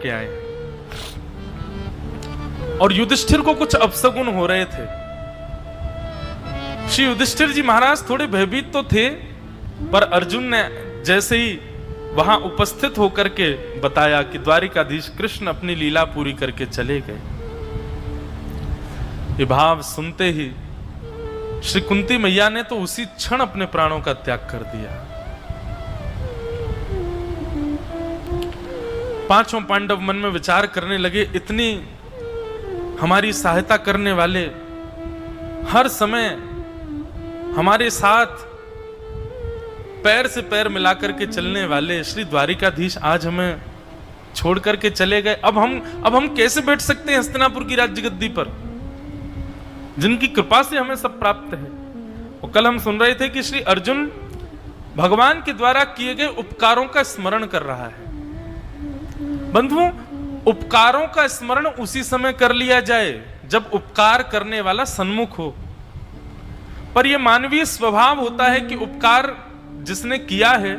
करके आए और युधिष्ठिर को कुछ अपशगुन हो रहे थे। श्री युधिष्ठिर जी महाराज थोड़े भयभीत तो थे, पर अर्जुन ने जैसे ही वहां उपस्थित होकर के बताया कि द्वारिकाधीश कृष्ण अपनी लीला पूरी करके चले गए, ये भाव सुनते ही श्री कुंती मैया ने तो उसी क्षण अपने प्राणों का त्याग कर दिया। पांचों पांडव मन में विचार करने लगे, इतनी हमारी सहायता करने वाले, हर समय हमारे साथ पैर से पैर मिलाकर के चलने वाले श्री द्वारिकाधीश आज हमें छोड़ करके चले गए। अब हम कैसे बैठ सकते हैं हस्तिनापुर की राज्य गद्दी पर, जिनकी कृपा से हमें सब प्राप्त है। और कल हम सुन रहे थे कि श्री अर्जुन भगवान के द्वारा किए गए उपकारों का स्मरण कर रहा है। बंधुओं, उपकारों का स्मरण उसी समय कर लिया जाए जब उपकार करने वाला सन्मुख हो, पर यह मानवीय स्वभाव होता है कि उपकार जिसने किया है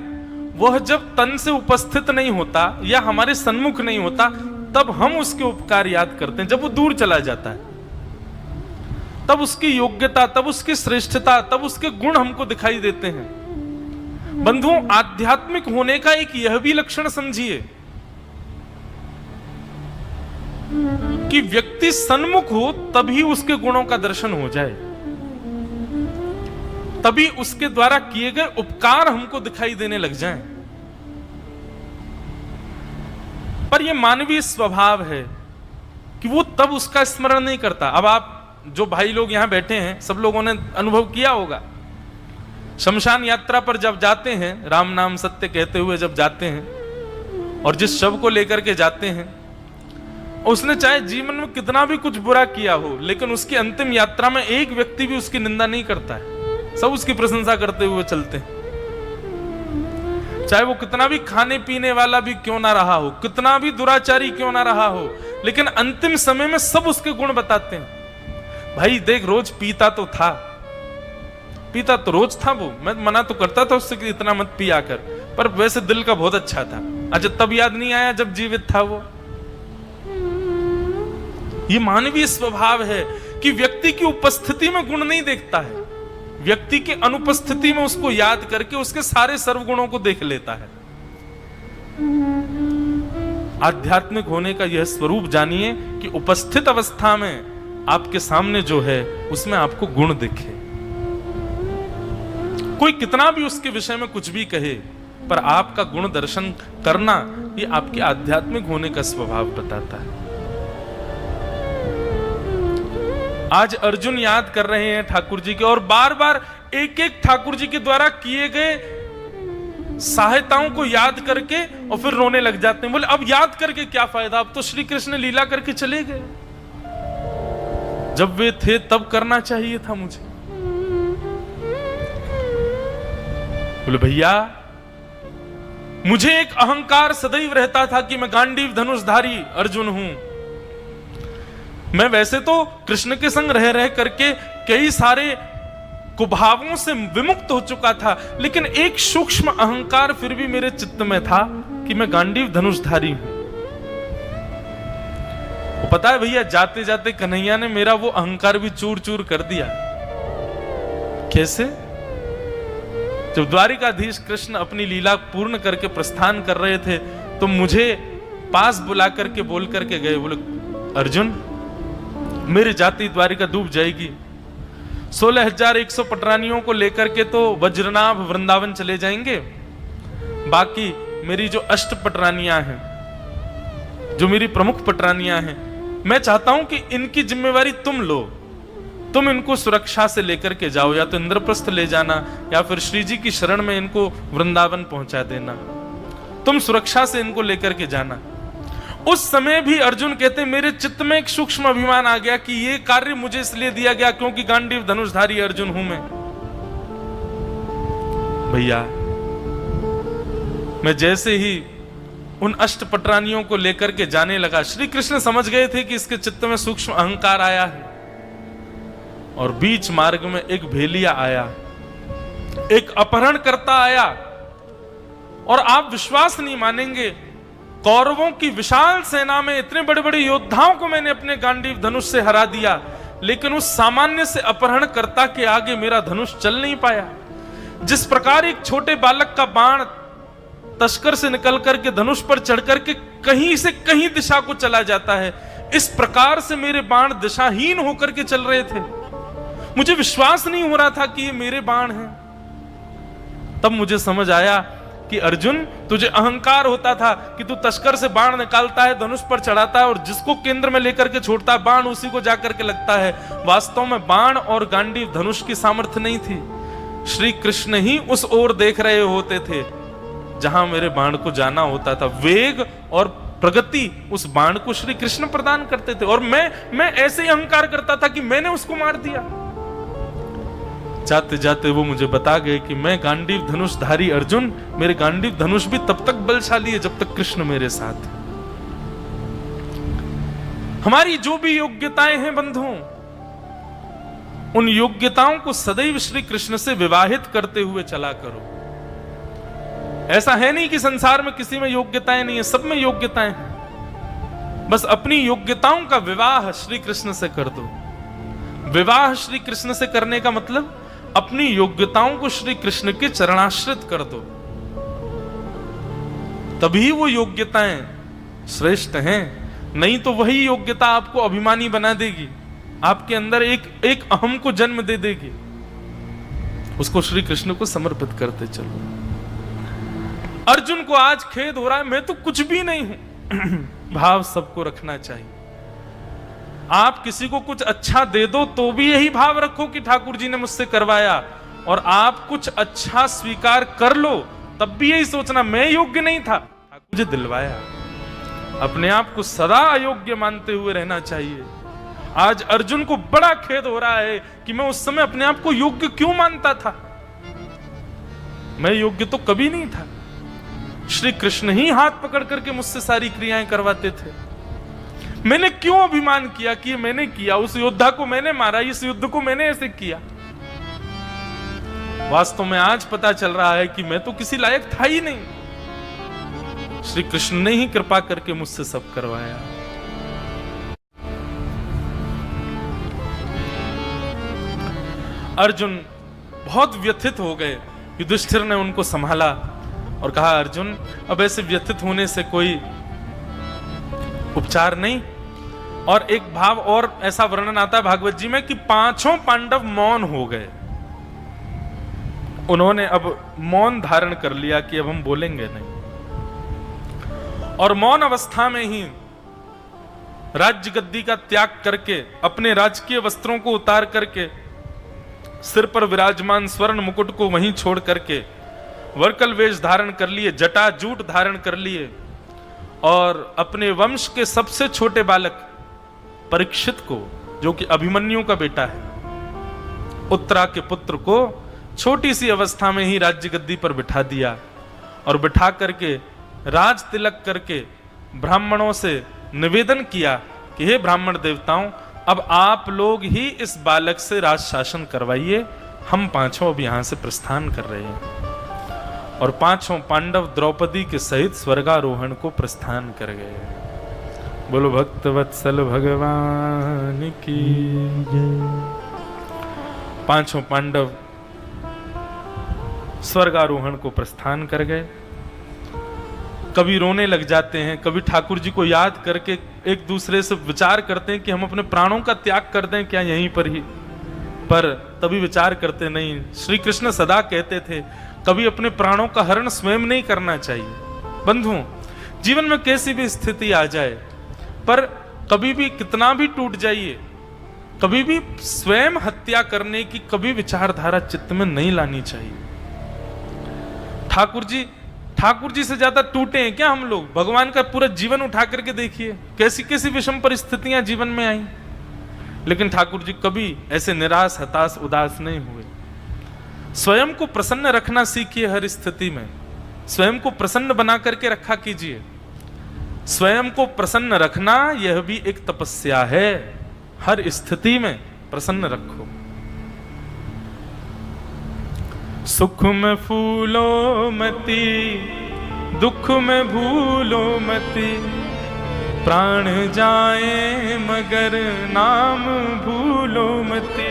वह जब तन से उपस्थित नहीं होता या हमारे सन्मुख नहीं होता, तब हम उसके उपकार याद करते हैं। जब वो दूर चला जाता है तब उसकी योग्यता, तब उसकी श्रेष्ठता, तब उसके गुण हमको दिखाई देते हैं। बंधुओं, आध्यात्मिक होने का एक यह भी लक्षण समझिए कि व्यक्ति सन्मुख हो तभी उसके गुणों का दर्शन हो जाए, तभी उसके द्वारा किए गए उपकार हमको दिखाई देने लग जाएं। पर यह मानवीय स्वभाव है कि वो तब उसका स्मरण नहीं करता। अब आप जो भाई लोग यहां बैठे हैं, सब लोगों ने अनुभव किया होगा, शमशान यात्रा पर जब जाते हैं, राम नाम सत्य कहते हुए जब जाते हैं और जिस शव को लेकर के जाते हैं, उसने चाहे जीवन में कितना भी कुछ बुरा किया हो, लेकिन उसकी अंतिम यात्रा में एक व्यक्ति भी उसकी निंदा नहीं करता है, सब उसकी प्रशंसा करते हुए चलते हैं। चाहे वो कितना भी खाने पीने वाला भी क्यों ना रहा हो, कितना भी दुराचारी क्यों ना रहा हो, लेकिन अंतिम समय में सब उसके गुण बताते हैं। भाई देख, रोज पीता तो था, पीता तो रोज था वो, मैं मना तो करता था उससे कि इतना मत पिया कर, पर वैसे दिल का बहुत अच्छा था। अच्छा, तब याद नहीं आया जब जीवित था वो? ये मानवीय स्वभाव है कि व्यक्ति की उपस्थिति में गुण नहीं देखता है, व्यक्ति की अनुपस्थिति में उसको याद करके उसके सारे सर्वगुणों को देख लेता है। आध्यात्मिक होने का यह स्वरूप जानिए कि उपस्थित अवस्था में आपके सामने जो है उसमें आपको गुण दिखे। कोई कितना भी उसके विषय में कुछ भी कहे, पर आपका गुण दर्शन करना ये आपके आध्यात्मिक होने का स्वभाव बताता है। आज अर्जुन याद कर रहे हैं ठाकुर जी के, और बार बार एक एक ठाकुर जी के द्वारा किए गए सहायताओं को याद करके और फिर रोने लग जाते हैं। बोले अब याद करके क्या फायदा, अब तो श्री कृष्ण लीला करके चले गए, जब वे थे तब करना चाहिए था मुझे। बोले भैया, मुझे एक अहंकार सदैव रहता था कि मैं गांडीव धनुषधारी अर्जुन हूं। मैं वैसे तो कृष्ण के संग रह रह करके कई सारे कुभावों से विमुक्त हो चुका था, लेकिन एक सूक्ष्म अहंकार फिर भी मेरे चित्त में था कि मैं गांडीव धनुषधारी हूं। वो पता है भैया, जाते जाते कन्हैया ने मेरा वो अहंकार भी चूर चूर कर दिया। कैसे? जब द्वारिकाधीश कृष्ण अपनी लीला पूर्ण करके प्रस्थान कर रहे थे तो मुझे पास बुला करके बोल करके गए, बोले अर्जुन, मेरी जाति द्वारिका डूब जाएगी, 16,100 पटरानियों को लेकर के तो वज्रनाभ वृंदावन चले जाएंगे, बाकी मेरी जो अष्ट पटरानियां हैं, जो मेरी प्रमुख पटरानियां हैं, मैं चाहता हूं कि इनकी जिम्मेवारी तुम लो, तुम इनको सुरक्षा से लेकर के जाओ, या तो इंद्रप्रस्थ ले जाना या फिर श्री जी की शरण में इनको वृंदावन पहुंचा देना, तुम सुरक्षा से इनको लेकर के जाना। उस समय भी अर्जुन कहते मेरे चित्त में एक सूक्ष्म अभिमान आ गया कि ये कार्य मुझे इसलिए दिया गया क्योंकि गांडीव धनुषधारी अर्जुन हूं मैं। भैया, मैं जैसे ही उन अष्ट पटरानियों को लेकर के जाने लगा, श्री कृष्ण समझ गए थे कि इसके चित्त में सूक्ष्म अहंकार आया है, और बीच मार्ग में एक भेलिया आया, एक अपहरणकर्ता आया, और आप विश्वास नहीं मानेंगे, कौरवों की विशाल सेना में इतने बड़े बड़े योद्धाओं को मैंने अपने गांडीव धनुष से हरा दिया, लेकिन उस सामान्य से अपहरणकर्ता के आगे मेरा धनुष चल नहीं पाया। जिस प्रकार एक छोटे बालक का बाण तस्कर से निकल करके धनुष पर चढ़ करके कहीं से कहीं दिशा को चला जाता है, इस प्रकार से मेरे बाण दिशाहीन होकर के चल रहे थे। मुझे विश्वास नहीं हो रहा था कि ये मेरे बाण हैं। तब मुझे समझ आया कि अर्जुन, तुझे अहंकार होता था कि तू तस्कर से बाण निकालता है, धनुष पर चढ़ाता है और जिसको केंद्र में लेकर के छोड़ता है बाण उसी को जाकर के लगता है। वास्तव में बाण और गांडीव धनुष की सामर्थ्य नहीं थी। श्री कृष्ण ही उस ओर देख रहे होते थे जहां मेरे बाण को जाना होता था। वेग और प्रगति उस बाण को श्री कृष्ण प्रदान करते थे और मैं ऐसे ही अहंकार करता था कि मैंने उसको मार दिया। जाते जाते वो मुझे बता गए कि मैं गांडीव धनुषधारी अर्जुन, मेरे गांडीव धनुष भी तब तक बलशाली है जब तक कृष्ण मेरे साथ है। हमारी जो भी योग्यताएं हैं बंधुओं, उन योग्यताओं को सदैव श्री कृष्ण से विवाहित करते हुए चला करो। ऐसा है नहीं कि संसार में किसी में योग्यताएं नहीं है, सब में योग्यताएं हैं। बस अपनी योग्यताओं का विवाह श्री कृष्ण से कर दो। विवाह श्री कृष्ण से करने का मतलब अपनी योग्यताओं को श्री कृष्ण के चरणाश्रित कर दो, तभी वो योग्यताएं श्रेष्ठ हैं। नहीं तो वही योग्यता आपको अभिमानी बना देगी, आपके अंदर एक अहम को जन्म दे देगी। उसको श्री कृष्ण को समर्पित करते चलो। अर्जुन को आज खेद हो रहा है, मैं तो कुछ भी नहीं हूं। भाव सबको रखना चाहिए। आप किसी को कुछ अच्छा दे दो तो भी यही भाव रखो कि ठाकुर जी ने मुझसे करवाया, और आप कुछ अच्छा स्वीकार कर लो तब भी यही सोचना मैं योग्य नहीं था, ठाकुर जी दिलवाया। अपने आप को सदा अयोग्य मानते हुए रहना चाहिए। आज अर्जुन को बड़ा खेद हो रहा है कि मैं उस समय अपने आप को योग्य क्यों मानता था। मैं योग्य तो कभी नहीं था। श्री कृष्ण ही हाथ पकड़ करके मुझसे सारी क्रियाएं करवाते थे। मैंने क्यों अभिमान किया कि मैंने किया, उस योद्धा को मैंने मारा, इस युद्ध को मैंने ऐसे किया। वास्तव में आज पता चल रहा है कि मैं तो किसी लायक था ही नहीं। श्री कृष्ण ने ही कृपा करके मुझसे सब करवाया। अर्जुन बहुत व्यथित हो गए। युधिष्ठिर ने उनको संभाला और कहा, अर्जुन अब ऐसे व्यथित होने से कोई उपचार नहीं। और एक भाव और ऐसा वर्णन आता है भागवत जी में कि पांचों पांडव मौन हो गए। उन्होंने अब मौन धारण कर लिया कि अब हम बोलेंगे नहीं। और मौन अवस्था में ही राज्य गद्दी का त्याग करके, अपने राजकीय वस्त्रों को उतार करके, सिर पर विराजमान स्वर्ण मुकुट को वहीं छोड़ करके वर्कल वेश धारण कर लिए, जटाजूट धारण कर लिए और अपने वंश के सबसे छोटे बालक परीक्षित को, जो कि अभिमन्यु का बेटा है, उत्तरा के पुत्र को छोटी सी अवस्था में ही राज्य गद्दी पर बिठा दिया और बिठा करके राज तिलक करके ब्राह्मणों से निवेदन किया कि हे ब्राह्मण देवताओं, अब आप लोग ही इस बालक से राज शासन करवाइए। हम पांचों अब यहां से प्रस्थान कर रहे हैं। और पांचों पांडव द्रौपदी के सहित स्वर्गारोहण को प्रस्थान कर गए। बोलो भक्तवत्सल भगवान की जय। पांचों पांडव स्वर्गारोहण को प्रस्थान कर गए। कभी रोने लग जाते हैं, कभी ठाकुर जी को याद करके एक दूसरे से विचार करते हैं कि हम अपने प्राणों का त्याग कर दें क्या यहीं पर ही, पर तभी विचार करते नहीं। श्री कृष्ण सदा कहते थे कभी अपने प्राणों का हरण स्वयं नहीं करना चाहिए। बंधुओं, जीवन में कैसी भी स्थिति आ जाए, पर कभी भी कितना भी टूट जाइए, कभी भी स्वयं हत्या करने की कभी विचारधारा चित्त में नहीं लानी चाहिए। ठाकुर जी से ज्यादा टूटे हैं क्या हम लोग? भगवान का पूरा जीवन उठा करके देखिए, कैसी कैसी विषम परिस्थितियां जीवन में आई, लेकिन ठाकुर जी कभी ऐसे निराश, हताश, उदास नहीं हुए। स्वयं को प्रसन्न रखना सीखिए। हर स्थिति में स्वयं को प्रसन्न बना करके रखा कीजिए। स्वयं को प्रसन्न रखना यह भी एक तपस्या है। हर स्थिति में प्रसन्न रखो। सुख में फूलो मती दुख में भूलो मती, प्राण जाए मगर नाम भूलो मती।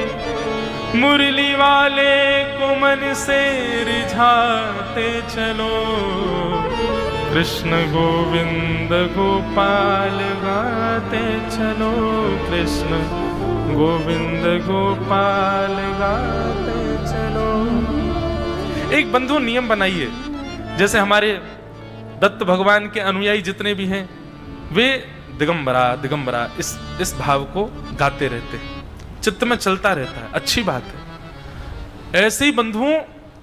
मुरली वाले को मन से रिझाते चलो, कृष्ण गोविंद गोपाल गाते चलो, कृष्ण गोविंद गोपाल गाते चलो। एक बंधु नियम बनाइए, जैसे हमारे दत्त भगवान के अनुयायी जितने भी हैं वे दिगंबरा दिगंबरा इस भाव को गाते रहते हैं, चित्त में चलता रहता है, अच्छी बात है। ऐसे ही बंधुओं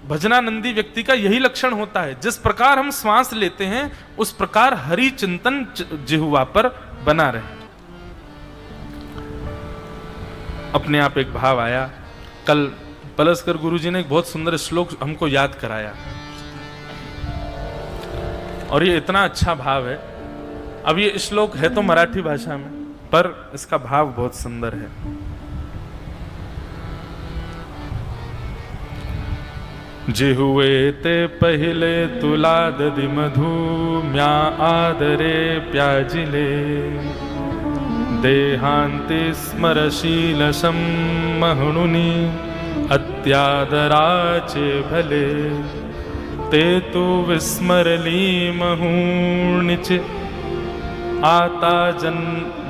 भजनानंदी व्यक्ति का यही लक्षण होता है, जिस प्रकार हम श्वास लेते हैं उस प्रकार हरि चिंतन जिह्वा पर बना रहे। अपने आप एक भाव आया, कल पलस्कर गुरुजी ने एक बहुत सुंदर श्लोक हमको याद कराया और ये इतना अच्छा भाव है। अब ये श्लोक है तो मराठी भाषा में, पर इसका भाव बहुत सुंदर है। जिहुए ते पहिले तुला ददि मधु, म्या आदरे प्याजिले, देहांते स्मरशीलशं महुनुनी, अत्यादराचे भले, ते तु विस्मरली महूर्णिच, आता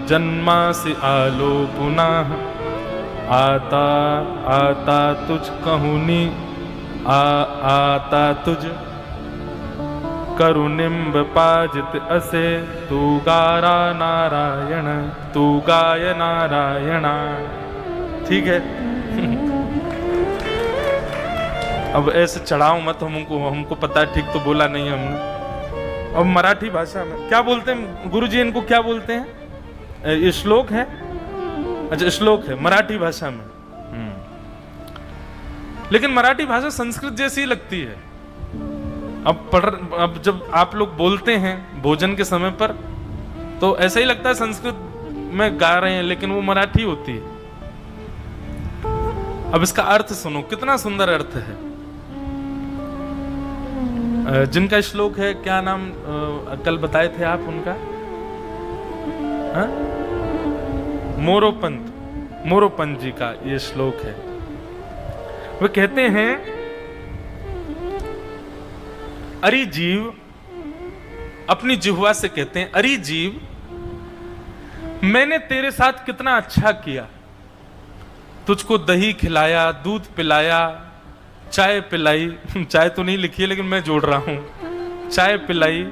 जन्मासि आलो पुनः, आता तुझ कहूनी, आता तुझ करुनिम्ब पाजित असे, तू गारा नारायण, तू गाय नारायणा। ठीक है। अब ऐसे चढ़ाओ मत, हमको पता है, ठीक तो बोला नहीं हमने। अब मराठी भाषा में क्या बोलते हैं गुरुजी, इनको क्या बोलते हैं? ये श्लोक है, अच्छा श्लोक है मराठी भाषा में। लेकिन मराठी भाषा संस्कृत जैसी लगती है। अब जब आप लोग बोलते हैं भोजन के समय पर तो ऐसा ही लगता है संस्कृत में गा रहे हैं, लेकिन वो मराठी होती है। अब इसका अर्थ सुनो, कितना सुंदर अर्थ है। जिनका श्लोक है, क्या नाम कल बताए थे आप उनका? मोरोपंत जी का ये श्लोक है। वे कहते हैं, अरे जीव, अपनी जिह्वा से कहते हैं, अरे जीव, मैंने तेरे साथ कितना अच्छा किया। तुझको दही खिलाया, दूध पिलाया, चाय पिलाई, चाय तो नहीं लिखी है लेकिन मैं जोड़ रहा हूं, चाय पिलाई,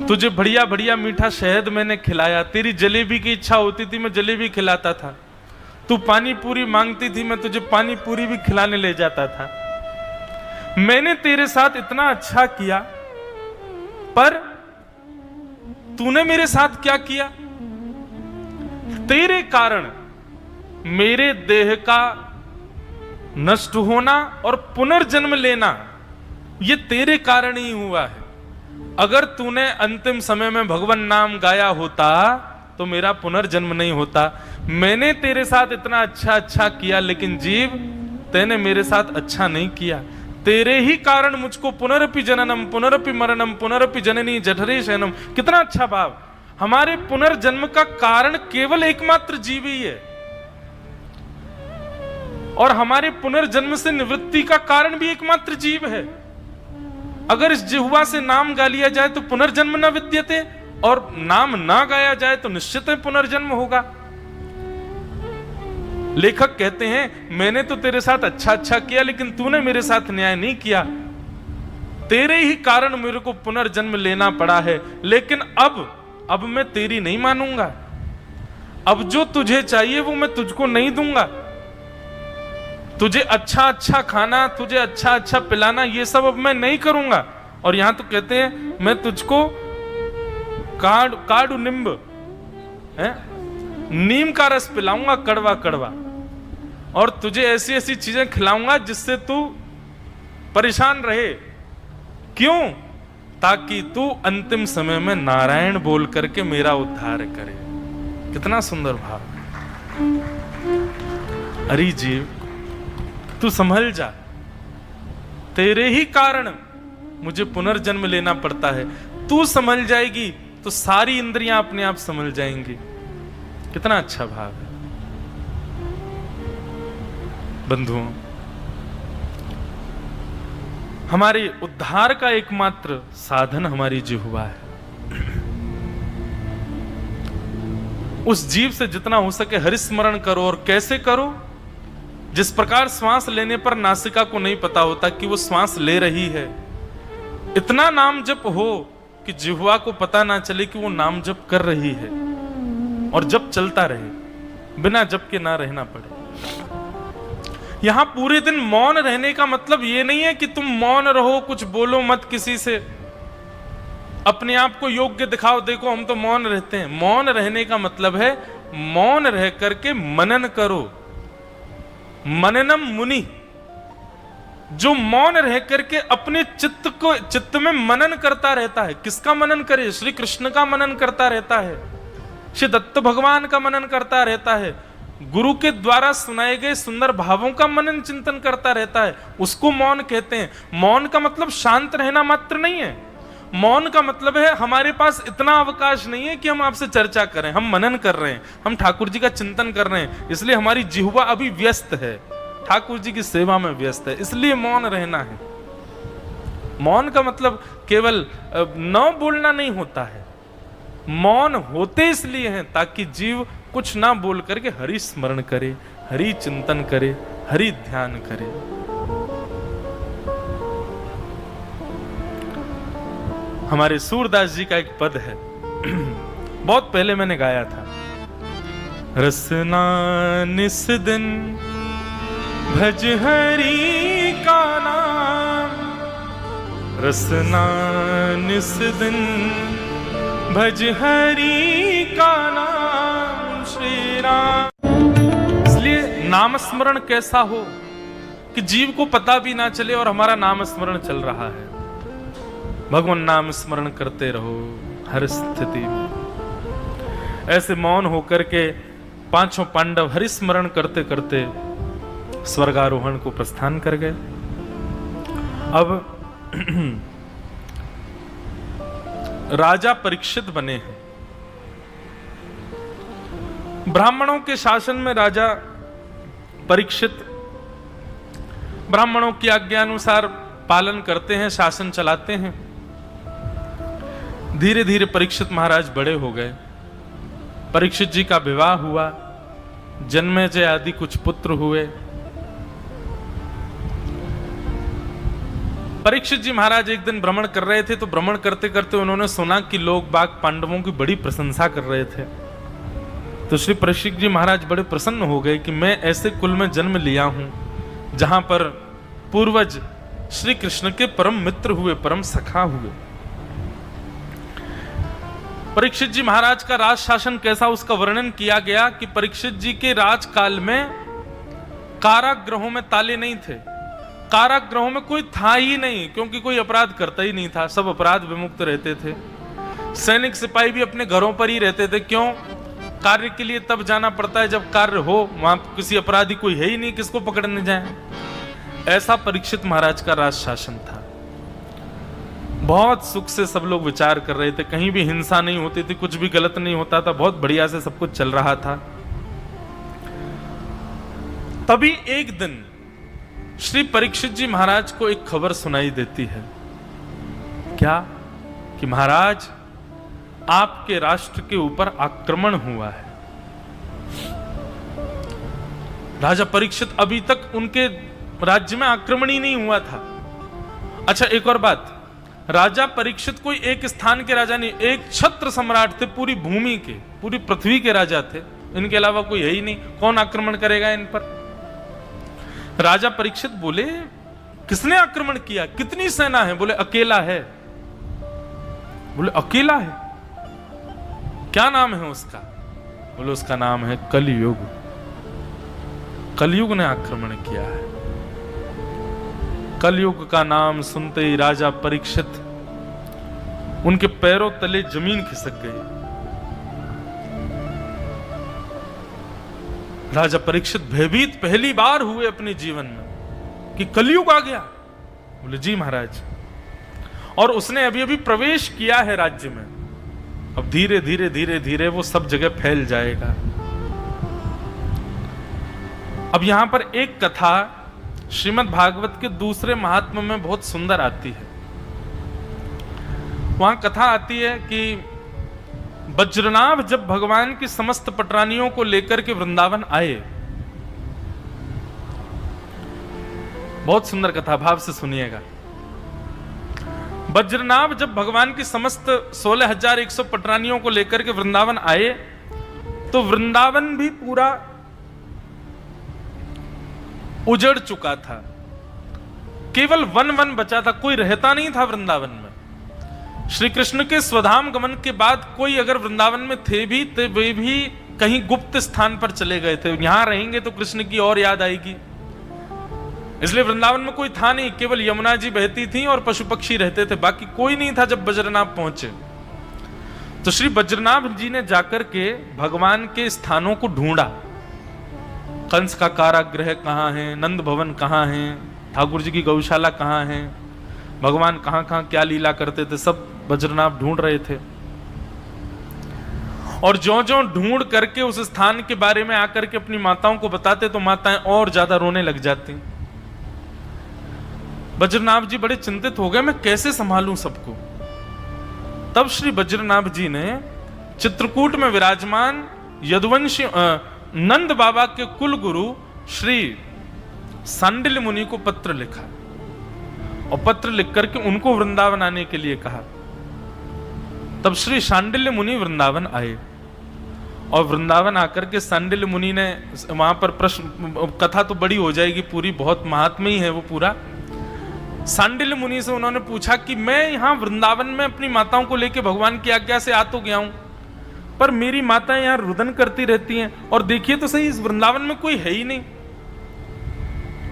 तुझे बढ़िया बढ़िया मीठा शहद मैंने खिलाया। तेरी जलेबी की इच्छा होती थी, मैं जलेबी खिलाता था। तू पानी पूरी मांगती थी, मैं तुझे पानी पूरी भी खिलाने ले जाता था। मैंने तेरे साथ इतना अच्छा किया, पर तूने मेरे साथ क्या किया? तेरे कारण मेरे देह का नष्ट होना और पुनर्जन्म लेना, ये तेरे कारण ही हुआ है। अगर तूने अंतिम समय में भगवान नाम गाया होता तो मेरा पुनर्जन्म नहीं होता। मैंने तेरे साथ इतना अच्छा किया, लेकिन जीव तूने मेरे साथ अच्छा नहीं किया। तेरे ही कारण मुझको पुनरपि जननम पुनरपि मरणम पुनरपि जननी जठरे शयनम। कितना अच्छा भाव। हमारे पुनर्जन्म का कारण केवल एकमात्र जीव ही है, और हमारे पुनर्जन्म से निवृत्ति का कारण भी एकमात्र जीव है। अगर इस जिह्वा से नाम गा लिया जाए तो पुनर्जन्म न विद्यते, और नाम ना गाया जाए तो निश्चित है पुनर्जन्म होगा। लेखक कहते हैं, मैंने तो तेरे साथ अच्छा किया, लेकिन तूने मेरे साथ न्याय नहीं किया। तेरे ही कारण मेरे को पुनर्जन्म लेना पड़ा है। लेकिन अब मैं तेरी नहीं मानूंगा। अब जो तुझे चाहिए वो मैं तुझको नहीं दूंगा। तुझे अच्छा खाना, तुझे अच्छा पिलाना, ये सब अब मैं नहीं करूंगा। और यहां तो कहते हैं, मैं तुझको काड़ू निम्ब है, नीम का रस पिलाऊंगा कड़वा कड़वा, और तुझे ऐसी ऐसी चीजें खिलाऊंगा जिससे तू परेशान रहे। क्यों? ताकि तू अंतिम समय में नारायण बोल करके मेरा उद्धार करे। कितना सुंदर भाव। अरे जीव, तू संभल जा। तेरे ही कारण मुझे पुनर्जन्म लेना पड़ता है। तू संभल जाएगी तो सारी इंद्रियां अपने आप संभल जाएंगी। कितना अच्छा भाव है बंधुओं। हमारे उद्धार का एकमात्र साधन हमारी जिह्वा है। उस जीव से जितना हो सके हरिस्मरण करो। और कैसे करो? जिस प्रकार श्वास लेने पर नासिका को नहीं पता होता कि वो श्वास ले रही है, इतना नाम जप हो कि जिह्वा को पता ना चले कि वो नाम जप कर रही है, और जप चलता रहे, बिना जप के ना रहना पड़े। यहां पूरे दिन मौन रहने का मतलब ये नहीं है कि तुम मौन रहो, कुछ बोलो मत किसी से, अपने आप को योग्य दिखाओ, देखो हम तो मौन रहते हैं। मौन रहने का मतलब है मौन रह करके मनन करो। मननम मुनि, जो मौन रह करके अपने चित्त में मनन करता रहता है। किसका मनन करे? श्री कृष्ण का मनन करता रहता है, श्री दत्त भगवान का मनन करता रहता है, गुरु के द्वारा सुनाए गए सुंदर भावों का मनन चिंतन करता रहता है, उसको मौन कहते हैं। मौन का मतलब शांत रहना मात्र नहीं है। मौन का मतलब है हमारे पास इतना अवकाश नहीं है कि हम आपसे चर्चा करें, हम मनन कर रहे हैं, हम ठाकुर जी का चिंतन कर रहे हैं, इसलिए हमारी जिह्वा अभी व्यस्त है, ठाकुर जी की सेवा में व्यस्त है, इसलिए मौन रहना है। मौन का मतलब केवल न बोलना नहीं होता है। मौन होते इसलिए हैं ताकि जीव कुछ ना बोल करके हरि स्मरण करे, हरि चिंतन करे, हरि ध्यान करे। हमारे सूरदास जी का एक पद है, बहुत पहले मैंने गाया था। रसना निस दिन भज हरि का नाम, रसना निस दिन भज हरि का नाम श्री राम। इसलिए नाम स्मरण कैसा हो कि जीव को पता भी ना चले और हमारा नाम स्मरण चल रहा है। भगवान नाम स्मरण करते रहो हर स्थिति में। ऐसे मौन होकर के पांचों पांडव हरि स्मरण करते करते स्वर्गारोहण को प्रस्थान कर गए। अब राजा परीक्षित बने हैं। ब्राह्मणों के शासन में राजा परीक्षित ब्राह्मणों की आज्ञा अनुसार पालन करते हैं, शासन चलाते हैं। धीरे धीरे परीक्षित महाराज बड़े हो गए। परीक्षित जी का विवाह हुआ, जन्मेजय आदि कुछ पुत्र हुए। परीक्षित जी महाराज एक दिन भ्रमण कर रहे थे, तो भ्रमण करते करते उन्होंने सुना कि लोग बाग पांडवों की बड़ी प्रशंसा कर रहे थे। तो श्री परीक्षित जी महाराज बड़े प्रसन्न हो गए कि मैं ऐसे कुल में जन्म लिया हूं जहां पर पूर्वज श्री कृष्ण के परम मित्र हुए, परम सखा हुए। परीक्षित जी महाराज का राज शासन कैसा, उसका वर्णन किया गया कि परीक्षित जी के राजकाल में कारागृहों में ताले नहीं थे, कारागृहों में कोई था ही नहीं, क्योंकि कोई अपराध करता ही नहीं था, सब अपराध विमुक्त रहते थे। सैनिक सिपाही भी अपने घरों पर ही रहते थे। क्यों? कार्य के लिए तब जाना पड़ता है जब कार्य हो, वहां किसी अपराधी कोई है ही नहीं, किसको पकड़ने जाए। ऐसा परीक्षित महाराज का राज शासन था। बहुत सुख से सब लोग विचार कर रहे थे, कहीं भी हिंसा नहीं होती थी, कुछ भी गलत नहीं होता था, बहुत बढ़िया से सब कुछ चल रहा था। तभी एक दिन श्री परीक्षित जी महाराज को एक खबर सुनाई देती है। क्या? कि महाराज आपके राष्ट्र के ऊपर आक्रमण हुआ है। राजा परीक्षित अभी तक उनके राज्य में आक्रमण ही नहीं हुआ था। अच्छा, एक और बात, राजा परीक्षित कोई एक स्थान के राजा नहीं, एक छत्र सम्राट थे, पूरी भूमि के, पूरी पृथ्वी के राजा थे। इनके अलावा कोई है ही नहीं, कौन आक्रमण करेगा इन पर? राजा परीक्षित बोले, किसने आक्रमण किया? कितनी सेना है? बोले अकेला है। बोले अकेला है? क्या नाम है उसका? बोले उसका नाम है कलयुग। कलयुग ने आक्रमण किया है। कलयुग का नाम सुनते ही राजा परीक्षित, उनके पैरों तले जमीन खिसक गई। राजा परीक्षित भयभीत पहली बार हुए अपने जीवन में कि कलयुग आ गया। बोले जी महाराज। और उसने अभी अभी प्रवेश किया है राज्य में। अब धीरे धीरे धीरे धीरे वो सब जगह फैल जाएगा। अब यहां पर एक कथा श्रीमद् भागवत के दूसरे महात्म्य में बहुत सुंदर आती है। वहां कथा आती है कि वज्रनाभ जब भगवान की समस्त पटरानियों को लेकर के वृंदावन आए, बहुत सुंदर कथा, भाव से सुनिएगा। वज्रनाभ जब भगवान की समस्त 16,100 पटरानियों को लेकर के वृंदावन आए तो वृंदावन भी पूरा उजड़ चुका था। केवल वन वन बचा था, कोई रहता नहीं था वृंदावन में। श्री कृष्ण के स्वधाम गमन के बाद कोई अगर वृंदावन में थे भी तो वे भी कहीं गुप्त स्थान पर चले गए थे। यहां रहेंगे तो कृष्ण की और याद आएगी, इसलिए वृंदावन में कोई था नहीं। केवल यमुना जी बहती थी और पशु पक्षी रहते थे, बाकी कोई नहीं था। जब वज्रनाभ पहुंचे तो श्री वज्रनाभ जी ने जाकर के भगवान के स्थानों को ढूंढा। कंस का कारागृह कहाँ है, नंद भवन कहाँ है, ठाकुर जी की गौशाला कहाँ है, भगवान कहाँ कहाँ क्या लीला करते थे, सब वज्रनाभ ढूंढ रहे थे। और ज्यों ज्यों ढूंढ करके उस स्थान के बारे में आकर के अपनी माताओं को बताते तो माताएं और ज्यादा रोने लग जाती। वज्रनाभ जी बड़े चिंतित हो गए, मैं कैसे संभालूं सबको। तब श्री वज्रनाभ जी ने चित्रकूट में विराजमान यदुवंशी नंद बाबा के कुल गुरु श्री सांडिल्य मुनि को पत्र लिखा और पत्र लिख करके उनको वृंदावन आने के लिए कहा। तब श्री सांडिल्य मुनि वृंदावन आए और वृंदावन आकर के सांडिल्य मुनि ने वहां पर प्रश्न, कथा तो बड़ी हो जाएगी पूरी, बहुत महात्म्य है वो पूरा। सांडिल्य मुनि से उन्होंने पूछा कि मैं यहां वृंदावन में अपनी माताओं को लेकर भगवान की आज्ञा से आ तो गया हूं, पर मेरी माताएं यहां रुदन करती रहती हैं और देखिए तो सही इस वृंदावन में कोई है ही नहीं।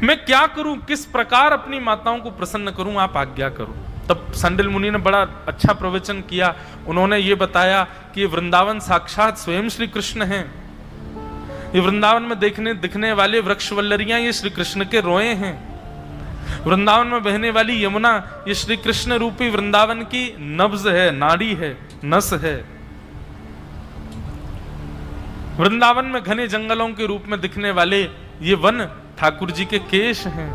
मैं क्या करूं, किस प्रकार अपनी माताओं को प्रसन्न करूं, आप आज्ञा करो। तब सांडिल्य मुनि ने बड़ा अच्छा प्रवचन किया। उन्होंने ये बताया कि ये वृंदावन साक्षात स्वयं श्री कृष्ण हैं। ये वृंदावन में दिखने वाले वृक्ष वल्लरियां ये श्री कृष्ण के रोए हैं। वृंदावन में बहने वाली यमुना ये श्री कृष्ण रूपी वृंदावन की नब्ज है, नाड़ी है, नस है। वृंदावन में घने जंगलों के रूप में दिखने वाले ये वन ठाकुर जी के केश हैं।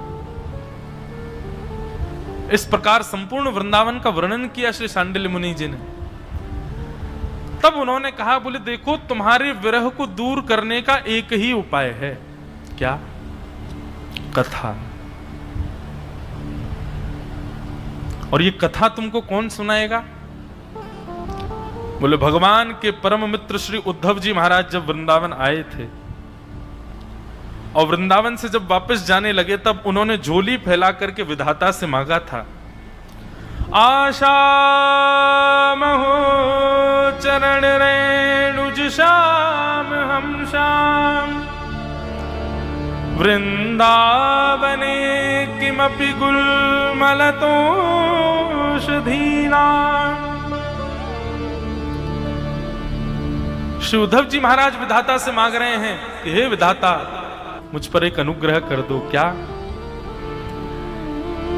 इस प्रकार संपूर्ण वृंदावन का वर्णन किया श्री सांडिल्य मुनि जी ने। तब उन्होंने कहा, बोले देखो तुम्हारे विरह को दूर करने का एक ही उपाय है। क्या? कथा। और ये कथा तुमको कौन सुनाएगा? बोले भगवान के परम मित्र श्री उद्धव जी महाराज जब वृंदावन आए थे और वृंदावन से जब वापस जाने लगे तब उन्होंने झोली फैला करके विधाता से मांगा था, आशा महो चरण रेणुज श्याम हम श्याम वृंदावने किमपि गुलमलतोषधीना। श्री उद्धव जी महाराज विधाता से मांग रहे हैं कि हे विधाता मुझ पर एक अनुग्रह कर दो। क्या?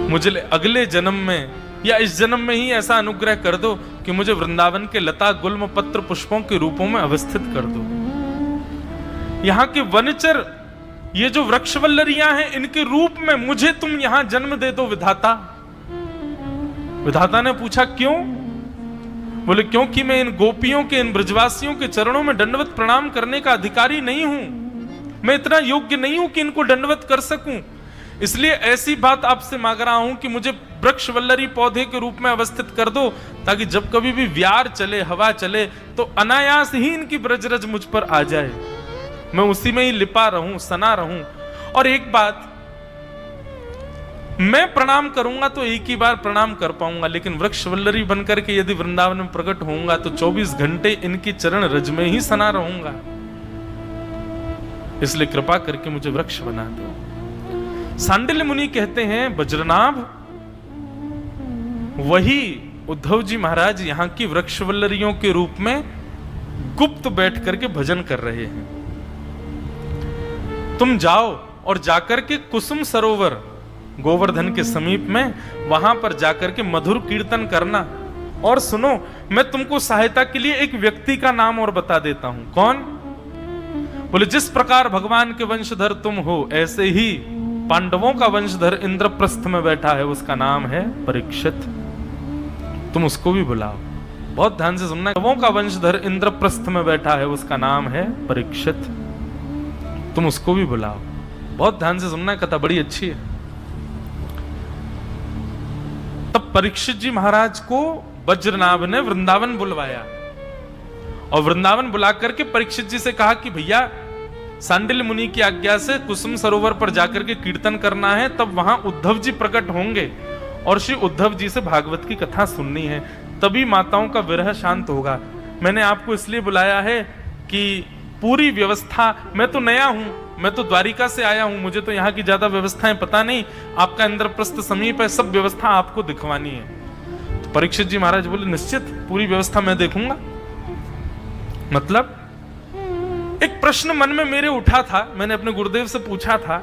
मुझे अगले जन्म में या इस जन्म में ही ऐसा अनुग्रह कर दो कि मुझे वृंदावन के लता गुल्म पत्र पुष्पों के रूपों में अवस्थित कर दो। यहाँ के वनचर ये जो वृक्षवल्लरियां हैं इनके रूप में मुझे तुम यहां जन्म दे दो विधाता। विधाता ने पूछा क्यों? बोले क्योंकि मैं इन गोपियों के, इन ब्रजवासियों के चरणों में दंडवत प्रणाम करने का अधिकारी नहीं हूं। मैं इतना योग्य नहीं हूं कि इनको दंडवत कर सकूं। इसलिए ऐसी बात आपसे मांग रहा हूं कि मुझे वृक्षवल्लरी पौधे के रूप में अवस्थित कर दो, ताकि जब कभी भी व्यार चले, हवा चले तो अनायास ही इनकी ब्रजरज मुझ पर आ जाए, मैं उसी में ही लिपा रहूं, सना रहूं। और एक बात, मैं प्रणाम करूंगा तो एक ही बार प्रणाम कर पाऊंगा, लेकिन वृक्षवल्लरी बनकर के यदि वृंदावन में प्रकट होऊंगा तो 24 घंटे इनकी चरण रज में ही सना रहूंगा। इसलिए कृपा करके मुझे वृक्ष बना दो। सांडिल्य मुनि कहते हैं, वज्रनाभ वही उद्धव जी महाराज यहां की वृक्षवल्लरियों के रूप में गुप्त बैठ करके भजन कर रहे हैं। तुम जाओ और जाकर के कुसुम सरोवर गोवर्धन के समीप में, वहां पर जाकर के मधुर कीर्तन करना। और सुनो, मैं तुमको सहायता के लिए एक व्यक्ति का नाम और बता देता हूं। कौन? बोले जिस प्रकार भगवान के वंशधर तुम हो, ऐसे ही पांडवों का वंशधर इंद्रप्रस्थ में बैठा है, उसका नाम है परीक्षित। तुम उसको भी बुलाओ। बहुत ध्यान से सुनना। पांडवों का वंशधर इंद्रप्रस्थ में बैठा है, उसका नाम है परीक्षित। तुम उसको भी बुलाओ। बहुत ध्यान से सुनना, कथा बड़ी अच्छी है। तब परीक्षित जी महाराज को वज्रनाभ ने वृंदावन बुलवाया और वृंदावन बुला करके परीक्षित जी से कहा कि भैया सांडिल्य मुनि की आज्ञा से कुसुम सरोवर पर जाकर के कीर्तन करना है। तब वहां उद्धव जी प्रकट होंगे और श्री उद्धव जी से भागवत की कथा सुननी है, तभी माताओं का विरह शांत होगा। मैंने आपको इसलिए बुलाया है कि पूरी व्यवस्था, मैं तो नया हूं, मैं तो द्वारिका से आया हूं, मुझे तो यहाँ की ज्यादा व्यवस्थाएं पता नहीं। आपका इंद्रप्रस्थ समीप है, सब व्यवस्था आपको दिखवानी है। तो परीक्षित जी महाराज बोले निश्चित, पूरी व्यवस्था मैं देखूंगा। मतलब एक प्रश्न मन में मेरे उठा था, मैंने अपने गुरुदेव से पूछा था,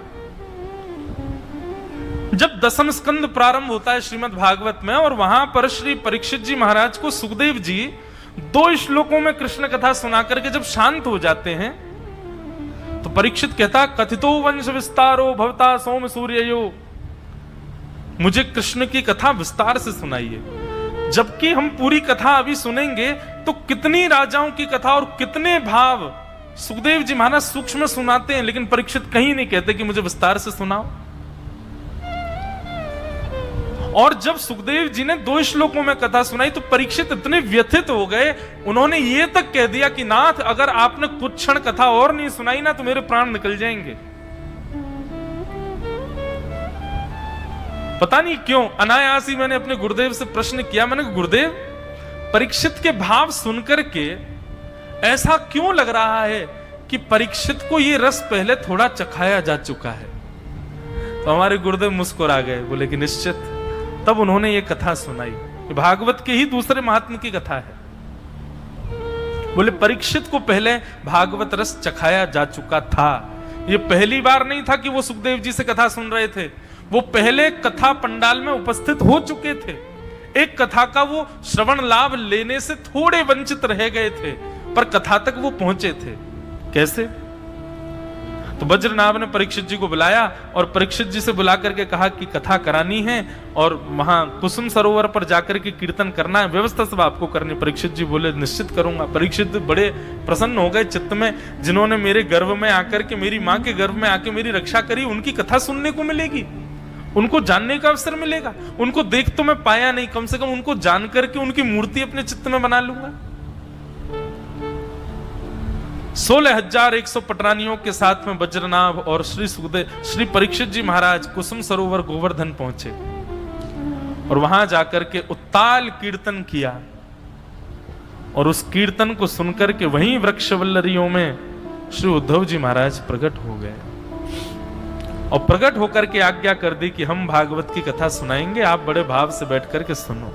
जब दसम स्कंद प्रारंभ होता है श्रीमद् भागवत में और वहां पर श्री परीक्षित जी महाराज को सुखदेव जी 2 श्लोकों में कृष्ण कथा सुना करके जब शांत हो जाते हैं, तो परीक्षित कहता कथितो वंश विस्तारो भवता सोम सूर्ययो, मुझे कृष्ण की कथा विस्तार से सुनाइए। जबकि हम पूरी कथा अभी सुनेंगे तो कितनी राजाओं की कथा और कितने भाव सुखदेव जी महाराज सूक्ष्म सुनाते हैं, लेकिन परीक्षित कहीं नहीं कहते कि मुझे विस्तार से सुनाओ। और जब सुखदेव जी ने 2 श्लोकों में कथा सुनाई तो परीक्षित इतने व्यथित हो गए, उन्होंने ये तक कह दिया कि नाथ अगर आपने कुछ क्षण कथा और नहीं सुनाई ना तो मेरे प्राण निकल जाएंगे। पता नहीं क्यों अनायास ही मैंने अपने गुरुदेव से प्रश्न किया, मैंने गुरुदेव परीक्षित के भाव सुनकर के ऐसा क्यों लग रहा है कि परीक्षित को ये रस पहले थोड़ा चखाया जा चुका है। तो हमारे गुरुदेव मुस्कुरा गए, बोले कि निश्चित। तब उन्होंने ये कथा सुनाई, भागवत के ही दूसरे महात्म की कथा है। बोले परीक्षित को पहले भागवत रस चखाया जा चुका था, ये पहली बार नहीं था कि वो सुखदेव जी से कथा सुन रहे थे, वो पहले कथा पंडाल में उपस्थित हो चुके थे। एक कथा का वो श्रवण लाभ लेने से थोड़े वंचित रह गए थे, पर कथा तक वो पहुंचे थे। कैसे? तो वज्रनाभ ने परीक्षित जी को बुलाया और परीक्षित जी से बुला करके कहा कि कथा करानी है और वहां कुसुम सरोवर पर जाकर के कीर्तन करना है, व्यवस्था सब आपको करनी। परीक्षित जी बोले निश्चित करूंगा। परीक्षित बड़े प्रसन्न हो गए चित्त में, जिन्होंने मेरे गर्भ में आकर के, मेरी मां के गर्भ में आके मेरी रक्षा करी, उनकी कथा सुनने को मिलेगी, उनको जानने का अवसर मिलेगा। उनको देख तो मैं पाया नहीं, कम से कम उनको जान करके उनकी मूर्ति अपने चित्त में बना लूंगा। 16,100 पटरानियों के साथ में वज्रनाभ और श्री परीक्षित जी महाराज कुसुम सरोवर गोवर्धन पहुंचे और वहां जाकर के उत्ताल कीर्तन किया। और उस कीर्तन को सुनकर के वहीं वृक्षवल्लरियों में श्री उद्धव जी महाराज प्रकट हो गए और प्रकट होकर के आज्ञा कर दी कि हम भागवत की कथा सुनाएंगे, आप बड़े भाव से बैठ करके सुनो।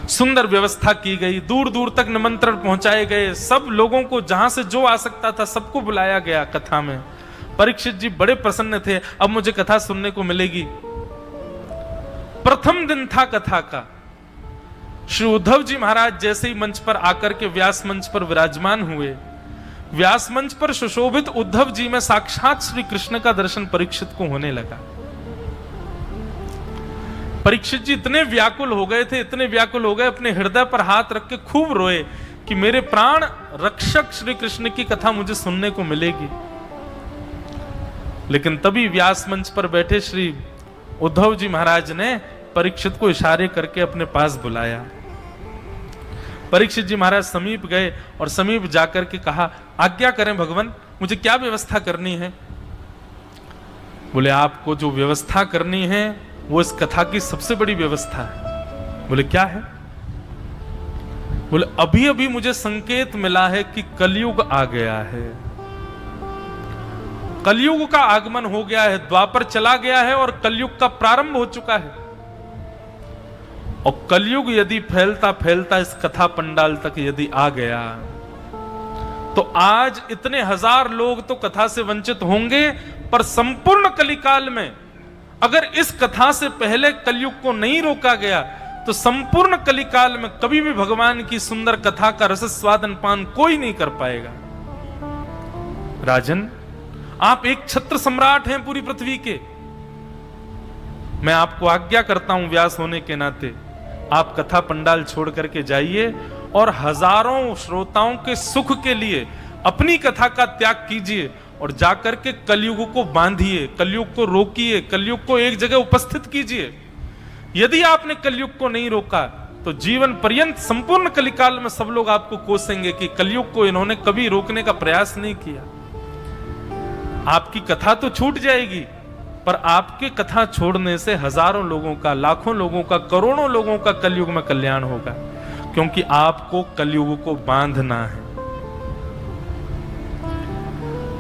सुंदर व्यवस्था की गई, दूर दूर तक निमंत्रण पहुंचाए गए, सब लोगों को जहां से जो आ सकता था सबको बुलाया गया कथा में। परीक्षित जी बड़े प्रसन्न थे, अब मुझे कथा सुनने को मिलेगी। प्रथम दिन था कथा का। श्री उद्धव जी महाराज जैसे ही मंच पर आकर के व्यास मंच पर विराजमान हुए, व्यास मंच पर सुशोभित उद्धव जी में साक्षात श्री कृष्ण का दर्शन परीक्षित को होने लगा। परीक्षित जी इतने व्याकुल हो गए थे, इतने व्याकुल हो गए, अपने हृदय पर हाथ रख के खूब रोए कि मेरे प्राण रक्षक श्री कृष्ण की कथा मुझे सुनने को मिलेगी। लेकिन तभी व्यास मंच पर बैठे श्री उद्धव जी महाराज ने परीक्षित को इशारे करके अपने पास बुलाया। परीक्षित जी महाराज समीप गए और समीप जाकर के कहा, आज्ञा करें भगवान, मुझे क्या व्यवस्था करनी है? बोले आपको जो व्यवस्था करनी है वो इस कथा की सबसे बड़ी व्यवस्था है। बोले क्या है? बोले अभी अभी मुझे संकेत मिला है कि कलयुग आ गया है, कलयुग का आगमन हो गया है, द्वापर चला गया है और कलयुग का प्रारंभ हो चुका है। और कलयुग यदि फैलता फैलता इस कथा पंडाल तक यदि आ गया तो आज इतने हजार लोग तो कथा से वंचित होंगे, पर संपूर्ण कलिकाल में अगर इस कथा से पहले कलयुग को नहीं रोका गया तो संपूर्ण कलिकाल में कभी भी भगवान की सुंदर कथा का रस स्वादन पान कोई नहीं कर पाएगा। राजन, आप एक छत्र सम्राट हैं पूरी पृथ्वी के। मैं आपको आज्ञा करता हूं व्यास होने के नाते, आप कथा पंडाल छोड़ करके जाइए और हजारों श्रोताओं के सुख के लिए अपनी कथा का त्याग कीजिए और जाकर के कलयुग को बांधिए, कलयुग को रोकिए, कलयुग को एक जगह उपस्थित कीजिए। यदि आपने कलयुग को नहीं रोका तो जीवन पर्यंत संपूर्ण कलिकाल में सब लोग आपको कोसेंगे कि कलयुग को इन्होंने कभी रोकने का प्रयास नहीं किया। आपकी कथा तो छूट जाएगी, पर आपके कथा छोड़ने से हजारों लोगों का, लाखों लोगों का, करोड़ों लोगों का कलयुग में कल्याण होगा, क्योंकि आपको कलयुग को बांधना है।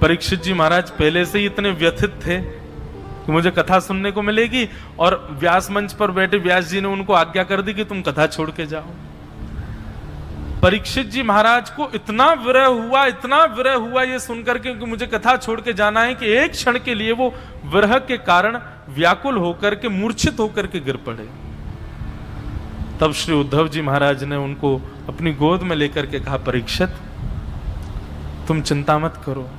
परीक्षित जी महाराज पहले से ही इतने व्यथित थे कि मुझे कथा सुनने को मिलेगी, और व्यास मंच पर बैठे व्यास जी ने उनको आज्ञा कर दी कि तुम कथा छोड़ के जाओ। परीक्षित जी महाराज को इतना विरह हुआ ये सुनकर के कि मुझे कथा छोड़ के जाना है, कि एक क्षण के लिए वो विरह के कारण व्याकुल होकर के, मूर्छित होकर के गिर पड़े। तब श्री उद्धव जी महाराज ने उनको अपनी गोद में लेकर के कहा, परीक्षित तुम चिंता मत करो,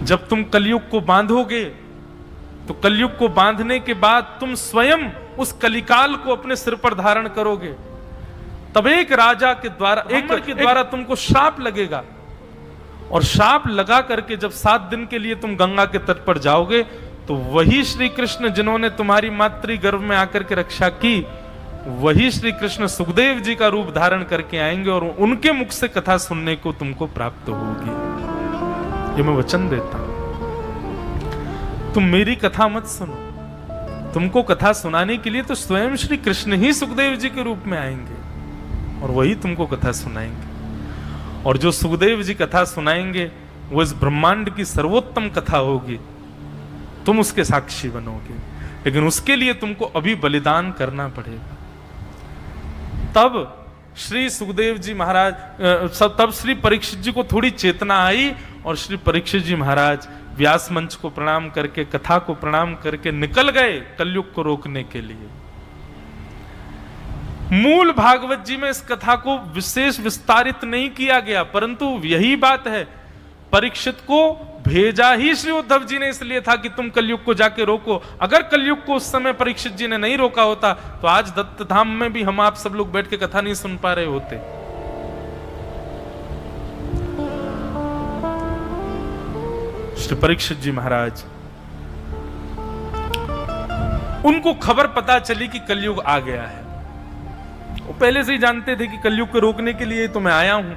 जब तुम कलयुग को बांधोगे तो कलयुग को बांधने के बाद तुम स्वयं उस कलिकाल को अपने सिर पर धारण करोगे। तब एक राजा के द्वारा तुमको श्राप लगेगा, और श्राप लगा करके जब 7 दिन के लिए तुम गंगा के तट पर जाओगे तो वही श्री कृष्ण जिन्होंने तुम्हारी मातृ गर्भ में आकर के रक्षा की, वही श्री कृष्ण सुखदेव जी का रूप धारण करके आएंगे और उनके मुख से कथा सुनने को तुमको प्राप्त होगी। ये मैं वचन देता हूं। तुम मेरी कथा मत सुनो, तुमको कथा सुनाने के लिए तो स्वयं श्री कृष्ण ही सुखदेव जी के रूप में आएंगे और वही तुमको कथा सुनाएंगे। और जो सुखदेव जी कथा सुनाएंगे वो इस ब्रह्मांड की सर्वोत्तम कथा होगी, तुम उसके साक्षी बनोगे, लेकिन उसके लिए तुमको अभी बलिदान करना पड़ेगा। तब श्री सुखदेव जी महाराज, तब श्री परीक्षित जी को थोड़ी चेतना आई और श्री परीक्षित जी महाराज व्यास मंच को प्रणाम करके, कथा को प्रणाम करके निकल गए कलयुग को रोकने के लिए। मूल भागवत जी में इस कथा को विशेष विस्तारित नहीं किया गया, परंतु यही बात है, परीक्षित को भेजा ही श्री उद्धव जी ने इसलिए था कि तुम कलयुग को जाके रोको। अगर कलयुग को उस समय परीक्षित जी ने नहीं रोका होता तो आज दत्त धाम में भी हम आप सब लोग बैठ के कथा नहीं सुन पा रहे होते। श्री परीक्षित जी महाराज, उनको खबर पता चली कि कलयुग आ गया है। वो पहले से ही जानते थे कि कलयुग को रोकने के लिए तो मैं आया हूं,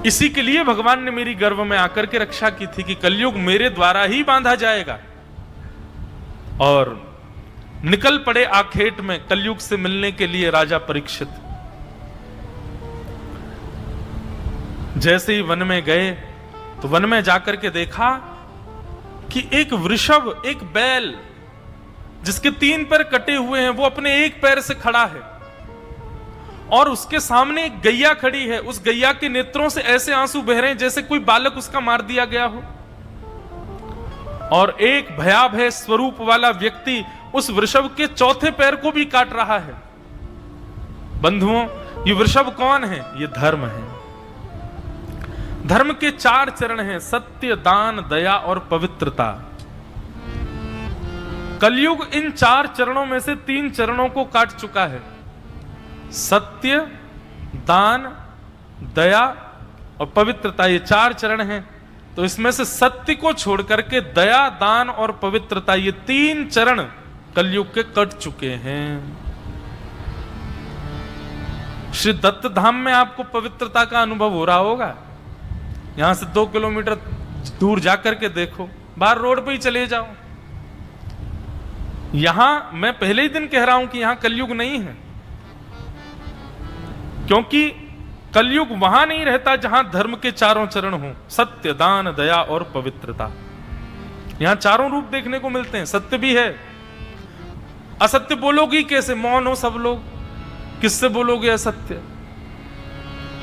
इसी के लिए भगवान ने मेरी गर्भ में आकर के रक्षा की थी कि कलयुग मेरे द्वारा ही बांधा जाएगा। और निकल पड़े आखेट में कलयुग से मिलने के लिए राजा परीक्षित। जैसे ही वन में गए तो वन में जाकर के देखा कि एक वृषभ, एक बैल जिसके 3 पैर कटे हुए हैं, वो अपने एक पैर से खड़ा है और उसके सामने एक गैया खड़ी है। उस गैया के नेत्रों से ऐसे आंसू बह रहे हैं जैसे कोई बालक उसका मार दिया गया हो। और एक भयाभय स्वरूप वाला व्यक्ति उस वृषभ के 4थे पैर को भी काट रहा है। बंधुओं, ये वृषभ कौन है? ये धर्म है। धर्म के 4 चरण हैं, सत्य, दान, दया और पवित्रता। कलयुग इन 4 चरणों में से 3 चरणों को काट चुका है, सत्य, दान, दया और पवित्रता। ये 4 चरण हैं। तो इसमें से सत्य को छोड़ करके दया, दान और पवित्रता, ये 3 चरण कलयुग के कट चुके हैं। श्री दत्त धाम में आपको पवित्रता का अनुभव हो रहा होगा। यहां से 2 किलोमीटर दूर जाकर के देखो, बाहर रोड पे ही चले जाओ। यहां मैं पहले ही दिन कह रहा हूं कि यहां कलयुग नहीं है, क्योंकि कलयुग वहां नहीं रहता जहां धर्म के 4 चरण हों, सत्य, दान, दया और पवित्रता। यहां 4 रूप देखने को मिलते हैं। सत्य भी है। असत्य बोलोगी कैसे? मौन हो सब लोग, किससे बोलोगे असत्य?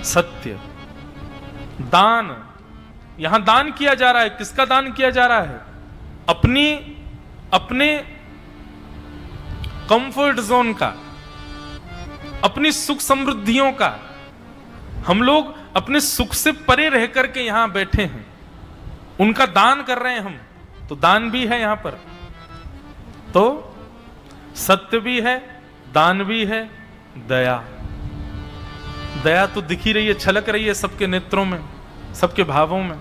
सत्य, दान, यहां दान किया जा रहा है। किसका दान किया जा रहा है? अपने कंफर्ट जोन का, अपनी सुख समृद्धियों का। हम लोग अपने सुख से परे रह करके यहां बैठे हैं, उनका दान कर रहे हैं हम, तो दान भी है यहां पर। तो सत्य भी है, दान भी है, दया। दया तो दिख ही रही है, छलक रही है सबके नेत्रों में, सबके भावों में।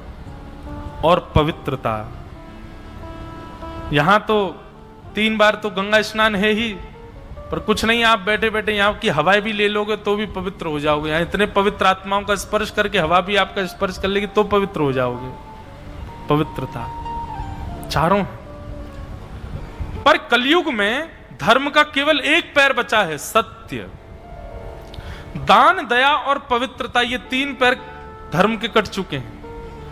और पवित्रता, यहां तो 3 बार तो गंगा स्नान है ही, पर कुछ नहीं, आप बैठे बैठे यहां की हवाएं भी ले लोगे तो भी पवित्र हो जाओगे। यहां इतने पवित्र आत्माओं का स्पर्श करके हवा भी आपका स्पर्श कर लेगी तो पवित्र हो जाओगे। पवित्रता चारों। पर कलयुग में धर्म का केवल एक पैर बचा है, सत्य। दान, दया और पवित्रता, ये 3 पैर धर्म के कट चुके हैं।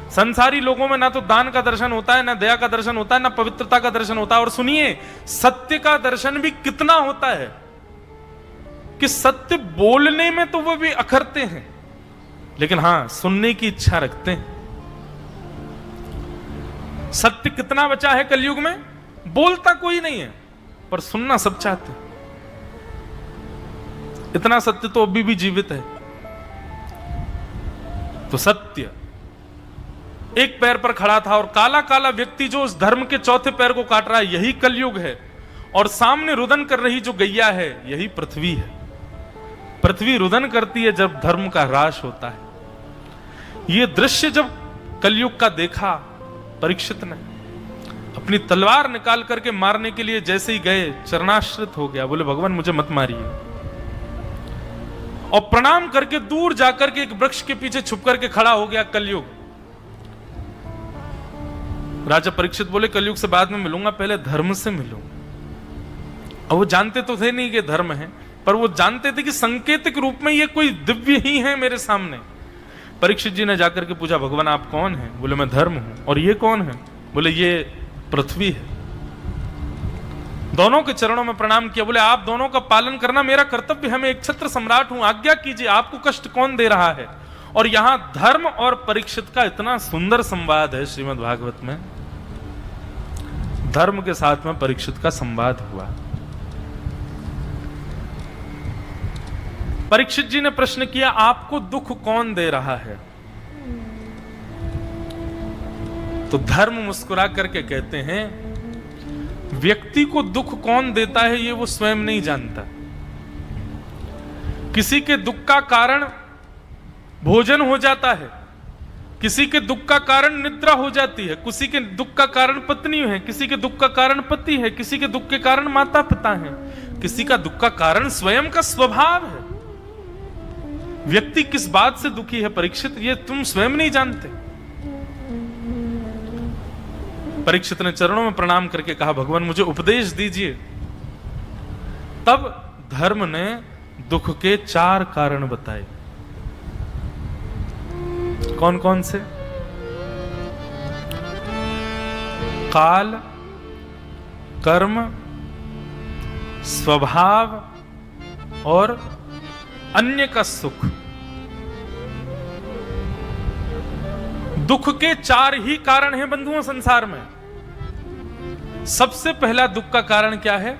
संसारी लोगों में ना तो दान का दर्शन होता है, ना दया का दर्शन होता है, ना पवित्रता का दर्शन होता है। और सुनिए, सत्य का दर्शन भी कितना होता है कि सत्य बोलने में तो वो भी अखरते हैं, लेकिन हां, सुनने की इच्छा रखते हैं। सत्य कितना बचा है कलयुग में? बोलता कोई नहीं है, पर सुनना सब चाहते हैं। इतना सत्य तो अभी भी जीवित है। तो सत्य एक पैर पर खड़ा था, और काला काला व्यक्ति जो उस धर्म के चौथे पैर को काट रहा है, यही कलयुग है। और सामने रुदन कर रही जो गैया है, यही पृथ्वी है। पृथ्वी रुदन करती है जब धर्म का ह्रास होता है। यह दृश्य जब कलयुग का देखा परीक्षित ने, अपनी तलवार निकाल करके मारने के लिए जैसे ही गए, चरणाश्रित हो गया। बोले भगवान मुझे मत मारिए। और प्रणाम करके दूर जाकर के एक वृक्ष के पीछे छुप करके खड़ा हो गया कलयुग। राजा परीक्षित बोले कलयुग से बाद में मिलूंगा, पहले धर्म से मिलूं। और वो जानते तो थे नहीं कि धर्म है, पर वो जानते थे कि संकेतिक रूप में ये कोई दिव्य ही है मेरे सामने। परीक्षित जी ने जाकर के पूछा, भगवान आप कौन हैं? बोले मैं धर्म हूं। और ये कौन है? बोले ये पृथ्वी है। दोनों के चरणों में प्रणाम किया। बोले आप दोनों का पालन करना मेरा कर्तव्य है, मैं एक छत्र सम्राट हूं, आज्ञा कीजिए, आपको कष्ट कौन दे रहा है? और यहां धर्म और परीक्षित का इतना सुंदर संवाद है श्रीमद् भागवत में। धर्म के साथ में परीक्षित का संवाद हुआ। परीक्षित जी ने प्रश्न किया, आपको दुख कौन दे रहा है? तो धर्म मुस्कुरा करके कहते हैं, व्यक्ति को दुख कौन देता है ये वो स्वयं नहीं जानता। किसी के दुख का कारण भोजन हो जाता है, किसी के दुख का कारण निद्रा हो जाती है, किसी के दुख का कारण पत्नी है, किसी के दुख का कारण पति है, किसी के दुख के कारण माता पिता है, किसी का दुख का कारण स्वयं का स्वभाव है। व्यक्ति किस बात से दुखी है परीक्षित, ये तुम स्वयं नहीं जानते। परीक्षित ने चरणों में प्रणाम करके कहा, भगवान मुझे उपदेश दीजिए। तब धर्म ने दुख के 4 कारण बताए। कौन कौन से? काल, कर्म, स्वभाव और अन्य का सुख। दुख के 4 ही कारण हैं बंधुओं संसार में। सबसे पहला दुख का कारण क्या है?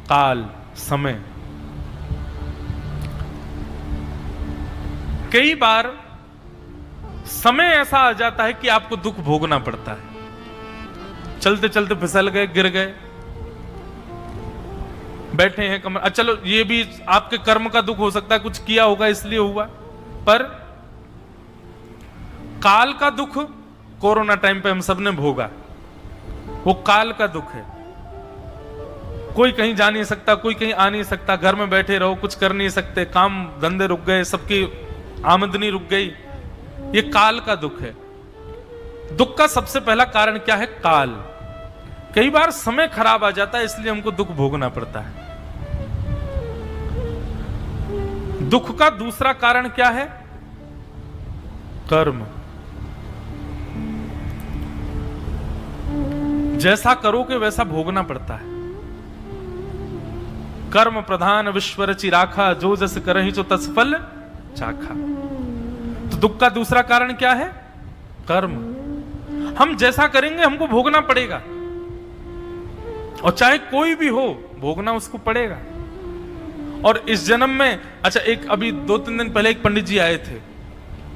काल, समय। कई बार समय ऐसा आ जाता है कि आपको दुख भोगना पड़ता है। चलते चलते फिसल गए, गिर गए, बैठे हैं कमर, चलो ये भी आपके कर्म का दुख हो सकता है, कुछ किया होगा इसलिए हुआ। पर काल का दुख कोरोना टाइम पे हम सब ने भोगा, वो काल का दुख है। कोई कहीं जा नहीं सकता, कोई कहीं आ नहीं सकता, घर में बैठे रहो, कुछ कर नहीं सकते, काम धंधे रुक गए, सबकी आमदनी रुक गई, ये काल का दुख है। दुख का सबसे पहला कारण क्या है? काल। कई बार समय खराब आ जाता है, इसलिए हमको दुख भोगना पड़ता है। दुख का दूसरा कारण क्या है? कर्म। जैसा करोगे वैसा भोगना पड़ता है। कर्म प्रधान विश्व रचि राखा, जो जस करहि जो तस फल चाखा। तो दुख का दूसरा कारण क्या है? कर्म। हम जैसा करेंगे हमको भोगना पड़ेगा, और चाहे कोई भी हो भोगना उसको पड़ेगा। और इस जन्म में, अच्छा एक अभी 2-3 दिन पहले एक पंडित जी आए थे,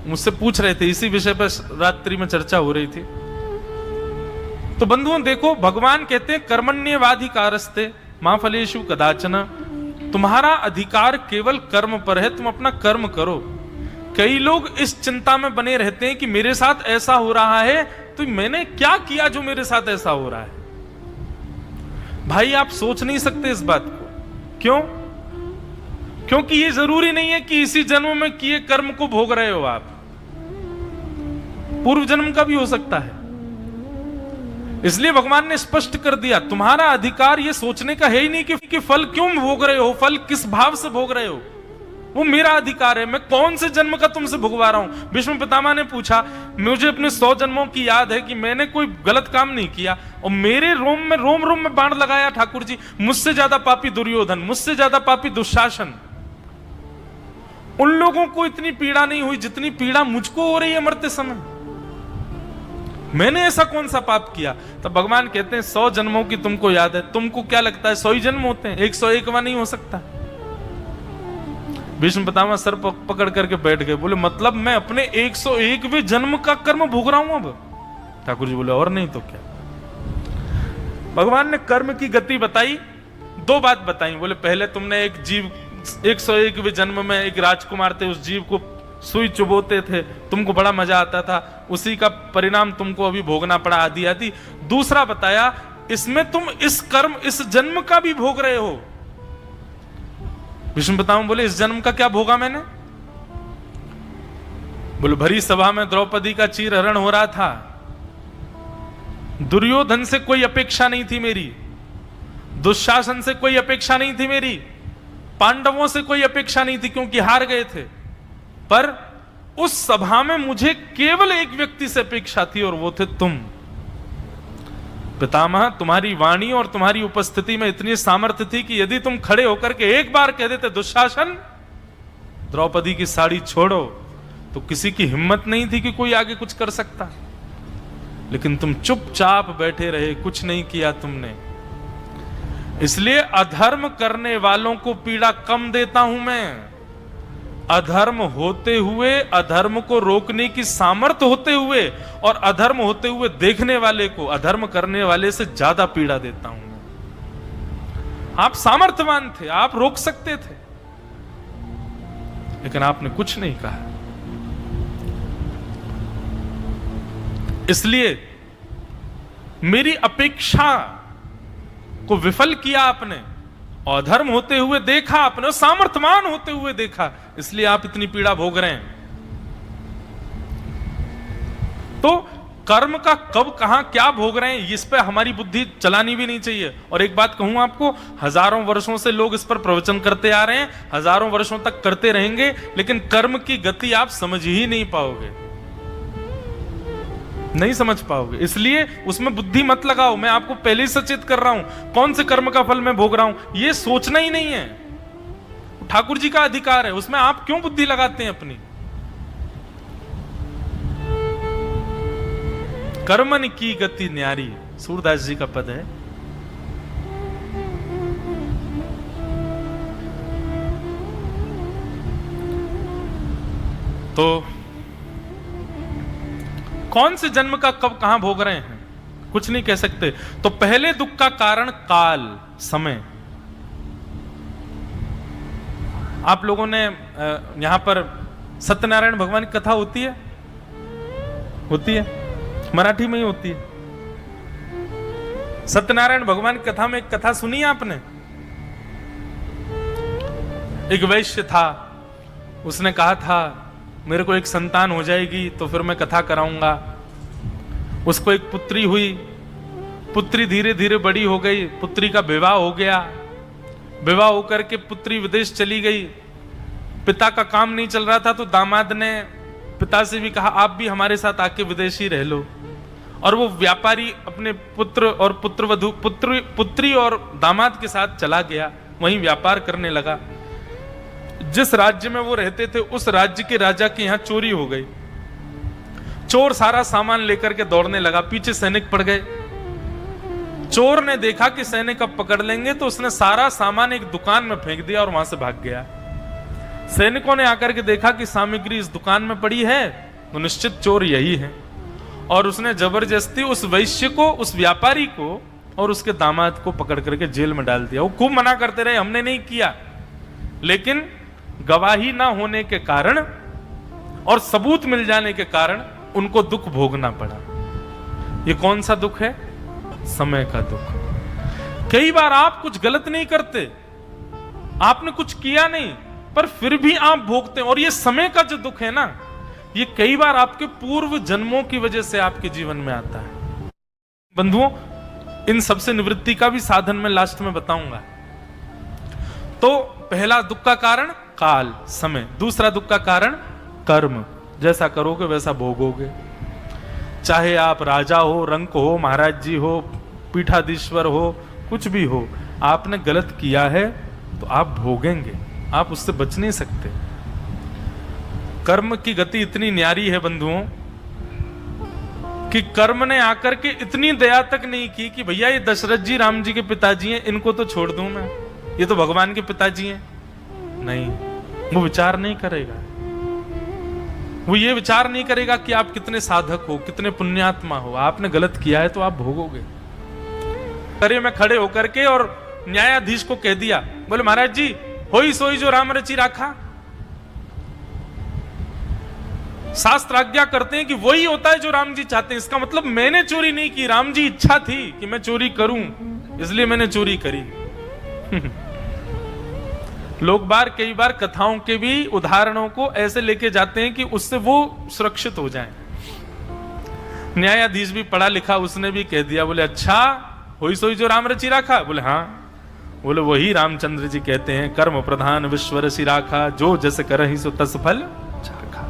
मुझसे पूछ रहे थे इसी विषय पर, रात्रि में चर्चा हो रही थी। तो बंधुओं देखो, भगवान कहते हैं कर्मण्येवाधिकारस्ते मा फलेषु कदाचन, तुम्हारा अधिकार केवल कर्म पर है, तुम अपना कर्म करो। कई लोग इस चिंता में बने रहते हैं कि मेरे साथ ऐसा हो रहा है, तो मैंने क्या किया जो मेरे साथ ऐसा हो रहा है। भाई आप सोच नहीं सकते इस बात को। क्यों? क्योंकि ये जरूरी नहीं है कि इसी जन्म में किए कर्म को भोग रहे हो आप, पूर्व जन्म का भी हो सकता है। इसलिए भगवान ने स्पष्ट कर दिया, तुम्हारा अधिकार ये सोचने का है ही नहीं कि फल क्यों भोग रहे हो, फल किस भाव से भोग रहे हो। वो मेरा अधिकार है, मैं कौन से जन्म का तुमसे भुगवा रहा हूं। भीष्म पितामह ने पूछा, मुझे अपने 100 जन्मों की याद है कि मैंने कोई गलत काम नहीं किया, और मेरे रोम रोम में बाण लगाया ठाकुर जी। मुझसे ज्यादा पापी दुर्योधन, मुझसे ज्यादा पापी दुशासन, उन लोगों को इतनी पीड़ा नहीं हुई जितनी पीड़ा मुझको हो रही है मरते समय। मैंने ऐसा कौन सा पाप किया? तब भगवान कहते हैं 100 जन्मों की तुमको याद है, तुमको क्या लगता है 100 ही जन्म होते हैं, 101वां नहीं हो सकता। भीष्म पितामह सर पकड़ करके बैठ गए, बोले मतलब मैं अपने 101वें जन्म का कर्म भोग रहा हूं अब। ठाकुर जी बोले और नहीं तो क्या। भगवान ने कर्म की गति बताई, 2 बात बताई। बोले पहले तुमने एक जीव 101वें जन्म में एक राजकुमार थे, उस जीव को सुई चुबोते थे, तुमको बड़ा मजा आता था, उसी का परिणाम तुमको अभी भोगना पड़ा आदि आदि। दूसरा बताया, इसमें तुम इस कर्म इस जन्म का भी भोग रहे हो। भीष्म पितामह बोले इस जन्म का क्या भोगा मैंने? बोले भरी सभा में द्रौपदी का चीरहरण हो रहा था, दुर्योधन से कोई अपेक्षा नहीं थी मेरी, दुशासन से कोई अपेक्षा नहीं थी मेरी, पांडवों से कोई अपेक्षा नहीं थी क्योंकि हार गए थे, पर उस सभा में मुझे केवल एक व्यक्ति से अपेक्षा थी और वो थे तुम। पितामह तुम्हारी वाणी और तुम्हारी उपस्थिति में इतनी सामर्थ्य थी कि यदि तुम खड़े होकर के एक बार कह देते दुशासन द्रौपदी की साड़ी छोड़ो, तो किसी की हिम्मत नहीं थी कि कोई आगे कुछ कर सकता। लेकिन तुम चुपचाप बैठे रहे, कुछ नहीं किया तुमने। इसलिए अधर्म करने वालों को पीड़ा कम देता हूं मैं। अधर्म होते हुए, अधर्म को रोकने की सामर्थ्य होते हुए और अधर्म होते हुए देखने वाले को अधर्म करने वाले से ज्यादा पीड़ा देता हूं मैं। आप सामर्थ्यवान थे, आप रोक सकते थे, लेकिन आपने कुछ नहीं कहा। इसलिए मेरी अपेक्षा को विफल किया आपने, अधर्म होते हुए देखा आपने, सामर्थ्यवान होते हुए देखा, इसलिए आप इतनी पीड़ा भोग रहे हैं। तो कर्म का कब कहां क्या भोग रहे हैं, इस पे हमारी बुद्धि चलानी भी नहीं चाहिए। और एक बात कहूं आपको, हजारों वर्षों से लोग इस पर प्रवचन करते आ रहे हैं, हजारों वर्षों तक करते रहेंगे, लेकिन कर्म की गति आप समझ ही नहीं पाओगे, नहीं समझ पाओगे। इसलिए उसमें बुद्धि मत लगाओ। मैं आपको पहले ही सचेत कर रहा हूं, कौन से कर्म का फल मैं भोग रहा हूं ये सोचना ही नहीं है। ठाकुर जी का अधिकार है, उसमें आप क्यों बुद्धि लगाते हैं अपनी। कर्मन की गति न्यारी, सूरदास जी का पद है। तो कौन से जन्म का कब कहां भोग रहे हैं कुछ नहीं कह सकते। तो पहले दुख का कारण काल, समय। आप लोगों ने यहां पर सत्यनारायण भगवान की कथा होती है, मराठी में ही होती है। सत्यनारायण भगवान की कथा में एक कथा सुनी है आपने। एक वैश्य था, उसने कहा था मेरे को एक संतान हो जाएगी तो फिर मैं कथा कराऊंगा। उसको एक पुत्री हुई, पुत्री धीरे धीरे बड़ी हो गई, पुत्री का विवाह हो गया। विवाह होकर के पुत्री विदेश चली गई, पिता का काम नहीं चल रहा था, तो दामाद ने पिता से भी कहा आप भी हमारे साथ आके विदेश ही रह लो। और वो व्यापारी अपने पुत्र और पुत्रवधू पुत्री और दामाद के साथ चला गया, वहीं व्यापार करने लगा। जिस राज्य में वो रहते थे उस राज्य के राजा के यहां चोरी हो गई। चोर सारा सामान लेकर के दौड़ने लगा, पीछे सैनिक पड़ गए। चोर ने देखा कि सैनिक अब पकड़ लेंगे, तो उसने सारा सामान एक दुकान में फेंक दिया और वहां से भाग गया। सैनिकों ने आकर के देखा कि सामग्री इस दुकान में पड़ी है, तो निश्चित चोर यही है। और उसने जबरदस्ती उस वैश्य को, उस व्यापारी को और उसके दामाद को पकड़ करके जेल में डाल दिया। वो खूब मना करते रहे, हमने नहीं किया, लेकिन गवाही ना होने के कारण और सबूत मिल जाने के कारण उनको दुख भोगना पड़ा। ये कौन सा दुख है? समय का दुख। कई बार आप कुछ गलत नहीं करते, आपने कुछ किया नहीं, पर फिर भी आप भोगते हैं। और ये समय का जो दुख है ना, ये कई बार आपके पूर्व जन्मों की वजह से आपके जीवन में आता है। बंधुओं, इन सबसे निवृत्ति का भी साधन मैं लास्ट में बताऊंगा। तो पहला दुख का कारण काल, समय। दूसरा दुख का कारण कर्म। जैसा करोगे वैसा भोगोगे। चाहे आप राजा हो, रंक हो, महाराज जी हो, पीठाधीश्वर हो, कुछ भी हो, आपने गलत किया है तो आप भोगेंगे, आप उससे बच नहीं सकते। कर्म की गति इतनी न्यारी है बंधुओं कि कर्म ने आकर के इतनी दया तक नहीं की कि भैया ये दशरथ जी राम जी के पिताजी हैं, इनको तो छोड़ दूं मैं, ये तो भगवान के पिताजी हैं। नहीं, वो विचार नहीं करेगा। वो ये विचार नहीं करेगा कि आप कितने साधक हो, कितने पुण्यात्मा हो। आपने गलत किया है तो आप भोगोगे। करे में खड़े होकर के और न्यायाधीश को कह दिया, बोले महाराज जी, होई सोई जो राम रची राखा। शास्त्र आज्ञा करते हैं कि वही होता है जो राम जी चाहते हैं। इसका मतलब मैंने चोरी नहीं की, राम जी इच्छा थी कि मैं चोरी करूं, इसलिए मैंने चोरी करी। लोग कई बार कथाओं के भी उदाहरणों को ऐसे लेके जाते हैं कि उससे वो सुरक्षित हो जाएं। न्यायाधीश भी पढ़ा लिखा, उसने भी कह दिया, बोले अच्छा, होई सोई जो राम रची राखा। बोले हाँ। बोले वही रामचंद्र जी कहते हैं, कर्म प्रधान विश्व रचि राखा, जो जस करहि सो तस फल चाखा।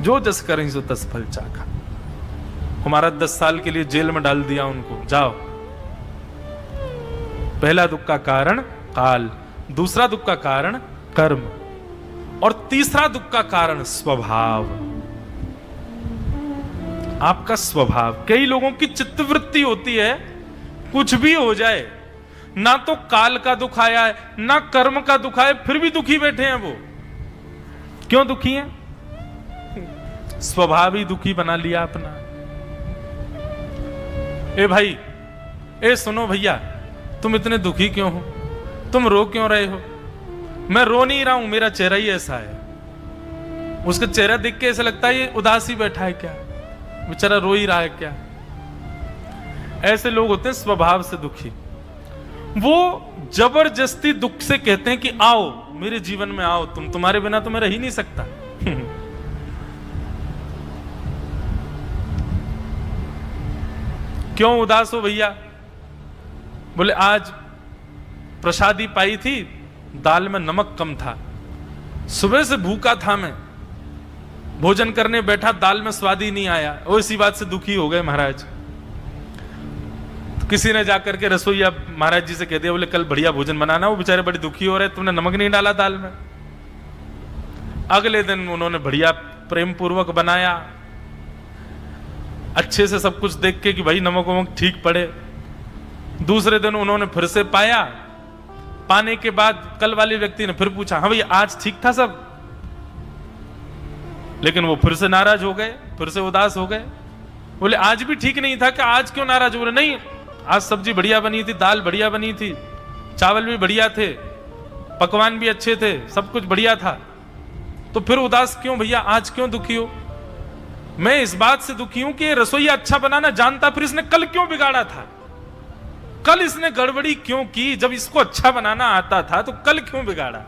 जो जस करहि सो तस फल चाखा। हमारा 10 साल के लिए जेल में डाल दिया उनको, जाओ। पहला दुख का कारण काल, दूसरा दुख का कारण कर्म, और तीसरा दुख का कारण स्वभाव। आपका स्वभाव। कई लोगों की चित्तवृत्ति होती है, कुछ भी हो जाए, ना तो काल का दुख आया है, ना कर्म का दुख आया, फिर भी दुखी बैठे हैं। वो क्यों दुखी हैं? स्वभाव ही दुखी बना लिया अपना। ए भाई, ए सुनो भैया, तुम इतने दुखी क्यों हो? तुम रो क्यों रहे हो? मैं रो नहीं रहा हूं, मेरा चेहरा ही ऐसा है। उसका चेहरा देख के ऐसा लगता है ये उदासी बैठा है क्या, बेचारा रो ही रहा है क्या। ऐसे लोग होते हैं स्वभाव से दुखी। वो जबरदस्ती दुख से कहते हैं कि आओ मेरे जीवन में आओ, तुम्हारे बिना तो मैं रह ही नहीं सकता। क्यों उदास हो भैया? बोले आज प्रसादी पाई थी, दाल में नमक कम था, सुबह से भूखा था मैं, भोजन करने बैठा, दाल में स्वाद ही नहीं आया। और इसी बात से दुखी हो गए महाराज। तो किसी ने जाकर के रसोईया महाराज जी से कह दिया, बोले कल बढ़िया भोजन बनाना, वो बेचारे बड़े दुखी हो रहे, तुमने नमक नहीं डाला दाल में। अगले दिन उन्होंने बढ़िया प्रेम पूर्वक बनाया, अच्छे से सब कुछ देख के कि भाई नमक वमक ठीक पड़े। दूसरे दिन उन्होंने फिर से पाया, पाने के बाद कल वाले व्यक्ति ने फिर पूछा, हाँ भैया आज ठीक था सब? लेकिन वो फिर से नाराज हो गए, फिर से उदास हो गए। बोले आज भी ठीक नहीं था, कि आज क्यों नाराज हो रहे? नहीं, आज सब्जी बढ़िया बनी थी, दाल बढ़िया बनी थी, चावल भी बढ़िया थे, पकवान भी अच्छे थे, सब कुछ बढ़िया था। तो फिर उदास क्यों भैया, आज क्यों दुखी हो? मैं इस बात से दुखी हूं कि रसोईया अच्छा बनाना जानता, फिर इसने कल क्यों बिगाड़ा था? कल इसने गड़बड़ी क्यों की? जब इसको अच्छा बनाना आता था तो कल क्यों बिगाड़ा?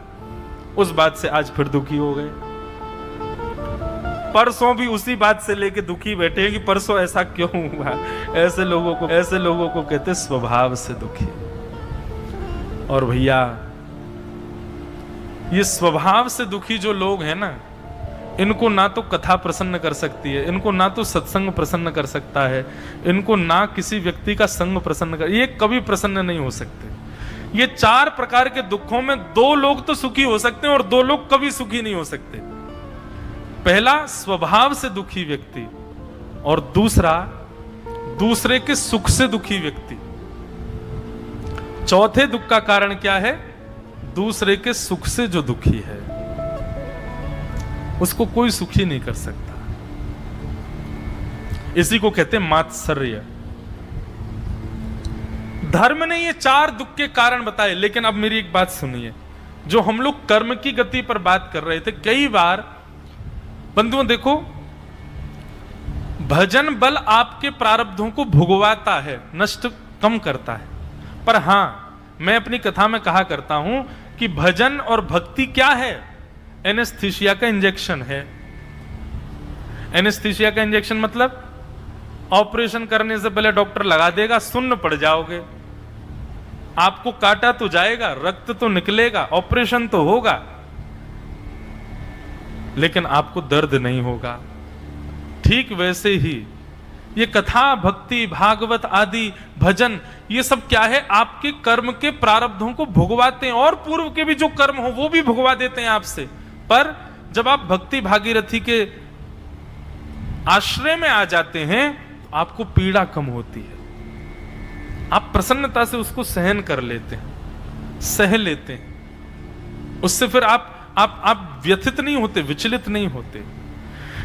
उस बात से आज फिर दुखी हो गए। परसों भी उसी बात से लेके दुखी बैठे हैं कि परसों ऐसा क्यों हुआ। ऐसे लोगों को कहते स्वभाव से दुखी। और भैया ये स्वभाव से दुखी जो लोग हैं ना, इनको ना तो कथा प्रसन्न कर सकती है, इनको ना तो सत्संग प्रसन्न कर सकता है, इनको ना किसी व्यक्ति का संग प्रसन्न कर, ये कभी प्रसन्न नहीं हो सकते। ये 4 प्रकार के दुखों में 2 लोग तो सुखी हो सकते हैं और 2 लोग कभी सुखी नहीं हो सकते। पहला स्वभाव से दुखी व्यक्ति और दूसरा दूसरे के सुख से दुखी व्यक्ति। चौथे दुख का कारण क्या है? दूसरे के सुख से जो दुखी है उसको कोई सुखी नहीं कर सकता। इसी को कहते हैं मात्सर्य। धर्म ने ये 4 दुख के कारण बताए, लेकिन अब मेरी एक बात सुनिए। जो हम लोग कर्म की गति पर बात कर रहे थे, कई बार बंधुओं देखो, भजन बल आपके प्रारब्धों को भुगवाता है, नष्ट कम करता है। पर हां, मैं अपनी कथा में कहा करता हूं कि भजन और भक्ति क्या है? एनेस्थीसिया का इंजेक्शन है। एनेस्थीसिया का इंजेक्शन मतलब ऑपरेशन करने से पहले डॉक्टर लगा देगा, सुन्न पड़ जाओगे, आपको काटा तो जाएगा, रक्त तो निकलेगा, ऑपरेशन तो होगा, लेकिन आपको दर्द नहीं होगा। ठीक वैसे ही ये कथा, भक्ति, भागवत आदि भजन, ये सब क्या है? आपके कर्म के प्रारब्धों को भुगवाते हैं, और पूर्व के भी जो कर्म हो वो भी भुगवा देते हैं आपसे। पर जब आप भक्ति भागीरथी के आश्रय में आ जाते हैं तो आपको पीड़ा कम होती है, आप प्रसन्नता से उसको सहन कर लेते हैं, सह लेते हैं। उससे फिर आप व्यथित नहीं होते, विचलित नहीं होते।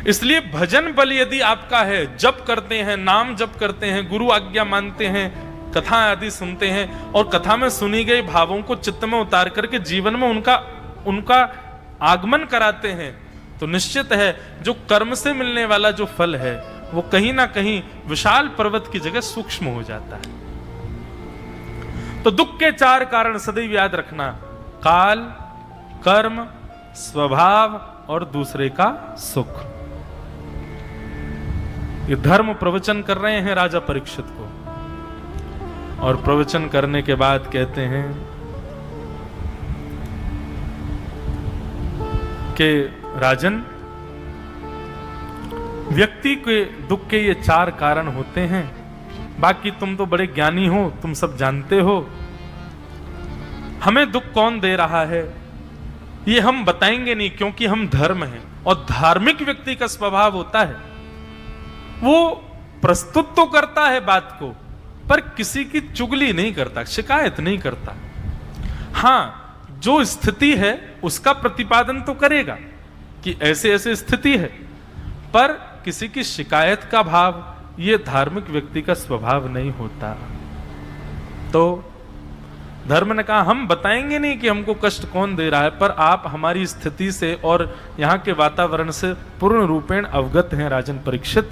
इसलिए भजन बल यदि आपका है, जप करते हैं, नाम जप करते हैं, गुरु आज्ञा मानते हैं, कथा आदि सुनते हैं और कथा में सुनी गई भावों को चित्त में उतार करके जीवन में उनका आगमन कराते हैं, तो निश्चित है जो कर्म से मिलने वाला जो फल है वो कहीं ना कहीं विशाल पर्वत की जगह सूक्ष्म हो जाता है। तो दुख के 4 कारण सदैव याद रखना: काल, कर्म, स्वभाव और दूसरे का सुख। ये धर्म प्रवचन कर रहे हैं राजा परीक्षित को, और प्रवचन करने के बाद कहते हैं कि राजन, व्यक्ति के दुख के ये 4 कारण होते हैं, बाकी तुम तो बड़े ज्ञानी हो, तुम सब जानते हो। हमें दुख कौन दे रहा है ये हम बताएंगे नहीं, क्योंकि हम धर्म हैं, और धार्मिक व्यक्ति का स्वभाव होता है वो प्रस्तुत तो करता है बात को, पर किसी की चुगली नहीं करता, शिकायत नहीं करता। हां, जो स्थिति है उसका प्रतिपादन तो करेगा कि ऐसे ऐसे स्थिति है, पर किसी की शिकायत का भाव ये धार्मिक व्यक्ति का स्वभाव नहीं होता। तो धर्म ने कहा हम बताएंगे नहीं कि हमको कष्ट कौन दे रहा है, पर आप हमारी स्थिति से और यहाँ के वातावरण से पूर्ण रूपेण अवगत हैं राजन परीक्षित।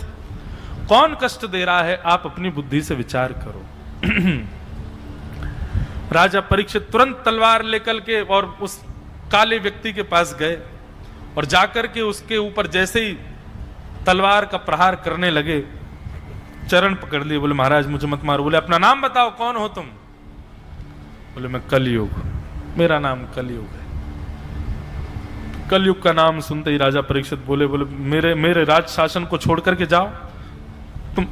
कौन कष्ट दे रहा है आप अपनी बुद्धि से विचार करो। राजा परीक्षित तुरंत तलवार लेकर के और उस काले व्यक्ति के पास गए, और जाकर के उसके ऊपर जैसे ही तलवार का प्रहार करने लगे, चरण पकड़ लिए, बोले महाराज मुझे मत मारो। बोले अपना नाम बताओ, कौन हो तुम? बोले मैं कलयुग, मेरा नाम कलयुग है। कलयुग का नाम सुनते ही राजा परीक्षित बोले मेरे राज शासन को छोड़ करके जाओ। तुम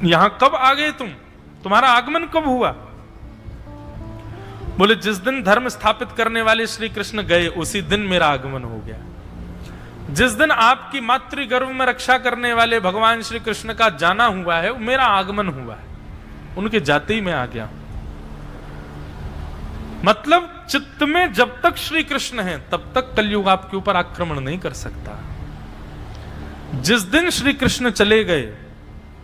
यहां कब आ गए? तुम्हारा आगमन कब हुआ? बोले जिस दिन धर्म स्थापित करने वाले श्री कृष्ण गए उसी दिन मेरा आगमन हो गया। जिस दिन आपकी मातृ गर्भ में रक्षा करने वाले भगवान श्री कृष्ण का जाना हुआ है मेरा आगमन हुआ है, उनके जाते ही मैं आ गया। मतलब चित्त में जब तक श्री कृष्ण है तब तक कलयुग आपके ऊपर आक्रमण नहीं कर सकता। जिस दिन श्री कृष्ण चले गए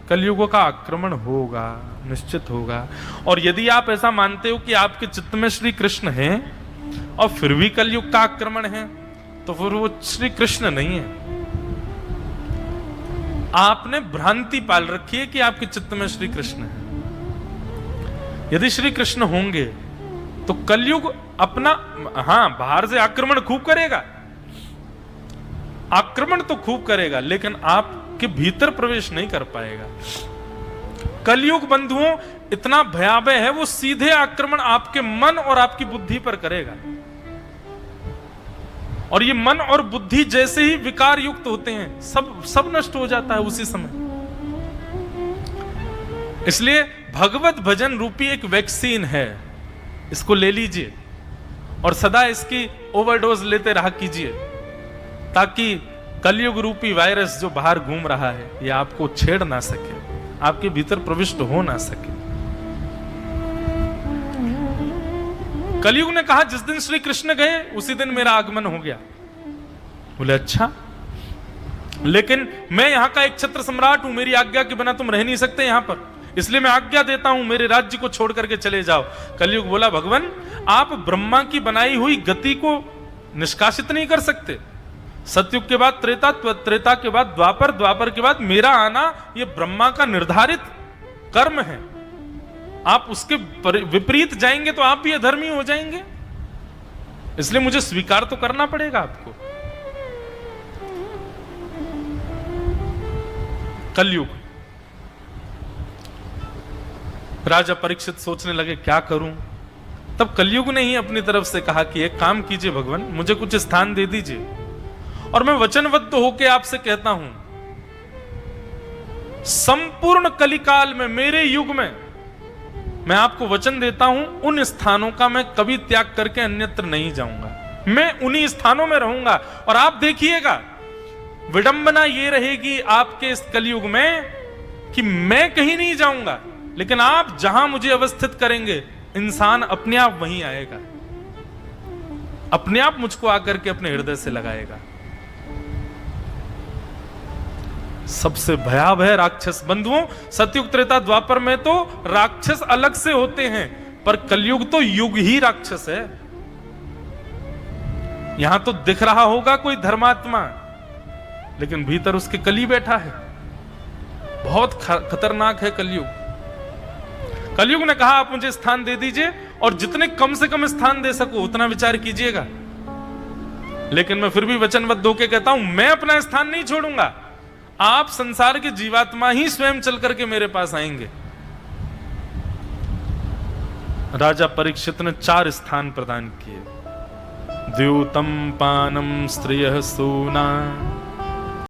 कलयुग का आक्रमण होगा, निश्चित होगा। और यदि आप ऐसा मानते हो कि आपके चित्त में श्री कृष्ण हैं और फिर भी कलयुग का आक्रमण है, तो फिर वो श्री कृष्ण नहीं है। आपने भ्रांति पाल रखी है कि आपके चित्त में श्री कृष्ण है। यदि श्री कृष्ण होंगे तो कलयुग अपना, हां, बाहर से आक्रमण खूब करेगा, आक्रमण तो खूब करेगा, लेकिन आपके भीतर प्रवेश नहीं कर पाएगा। कलयुग बंधुओं इतना भयावह है, वो सीधे आक्रमण आपके मन और आपकी बुद्धि पर करेगा, और ये मन और बुद्धि जैसे ही विकार युक्त होते हैं सब नष्ट हो जाता है उसी समय। इसलिए भगवत भजन रूपी एक वैक्सीन है, इसको ले लीजिए और सदा इसकी ओवरडोज लेते रहा कीजिए, ताकि कलयुग रूपी वायरस जो बाहर घूम रहा है, ये आपको छेड़ ना सके, आपके भीतर प्रविष्ट हो ना सके। कलयुग ने कहा जिस दिन श्री कृष्ण गए उसी दिन मेरा आगमन हो गया। बोले अच्छा, लेकिन मैं यहां का एक छत्र सम्राट हूं, मेरी आज्ञा के बिना तुम रह नहीं सकते यहां पर, इसलिए मैं आज्ञा देता हूं मेरे राज्य को छोड़ करके चले जाओ। कलयुग बोला भगवान आप ब्रह्मा की बनाई हुई गति को निष्कासित नहीं कर सकते। सतयुग के बाद त्रेता, त्रेता के बाद द्वापर, द्वापर के बाद मेरा आना, यह ब्रह्मा का निर्धारित कर्म है। आप उसके विपरीत जाएंगे तो आप भी अधर्मी हो जाएंगे, इसलिए मुझे स्वीकार तो करना पड़ेगा आपको। कलयुग, राजा परीक्षित सोचने लगे क्या करूं। तब कलयुग ने ही अपनी तरफ से कहा कि एक काम कीजिए भगवान, मुझे कुछ स्थान दे दीजिए और मैं वचनबद्ध होकर आपसे कहता हूं, संपूर्ण कलिकाल में, मेरे युग में, मैं आपको वचन देता हूं उन स्थानों का मैं कभी त्याग करके अन्यत्र नहीं जाऊंगा, मैं उन्हीं स्थानों में रहूंगा। और आप देखिएगा विडंबना ये रहेगी आपके इस कलयुग में कि मैं कहीं नहीं जाऊंगा, लेकिन आप जहां मुझे अवस्थित करेंगे इंसान अपने आप वहीं आएगा, अपने आप मुझको आकर के अपने हृदय से लगाएगा। सबसे भयावह राक्षस बंधुओं, सतयुग त्रेता द्वापर में तो राक्षस अलग से होते हैं, पर कलयुग तो युग ही राक्षस है। यहां तो दिख रहा होगा कोई धर्मात्मा, लेकिन भीतर उसके कली बैठा है। बहुत खतरनाक है कलयुग। कलयुग ने कहा आप मुझे स्थान दे दीजिए और जितने कम से कम स्थान दे सको उतना विचार कीजिएगा, लेकिन मैं फिर भी वचनबद्ध होकर कहता हूं मैं अपना स्थान नहीं छोड़ूंगा, आप संसार के जीवात्मा ही स्वयं चल करके मेरे पास आएंगे। राजा परीक्षित ने 4 स्थान प्रदान किए, द्यूतम पानम स्त्रियः सूना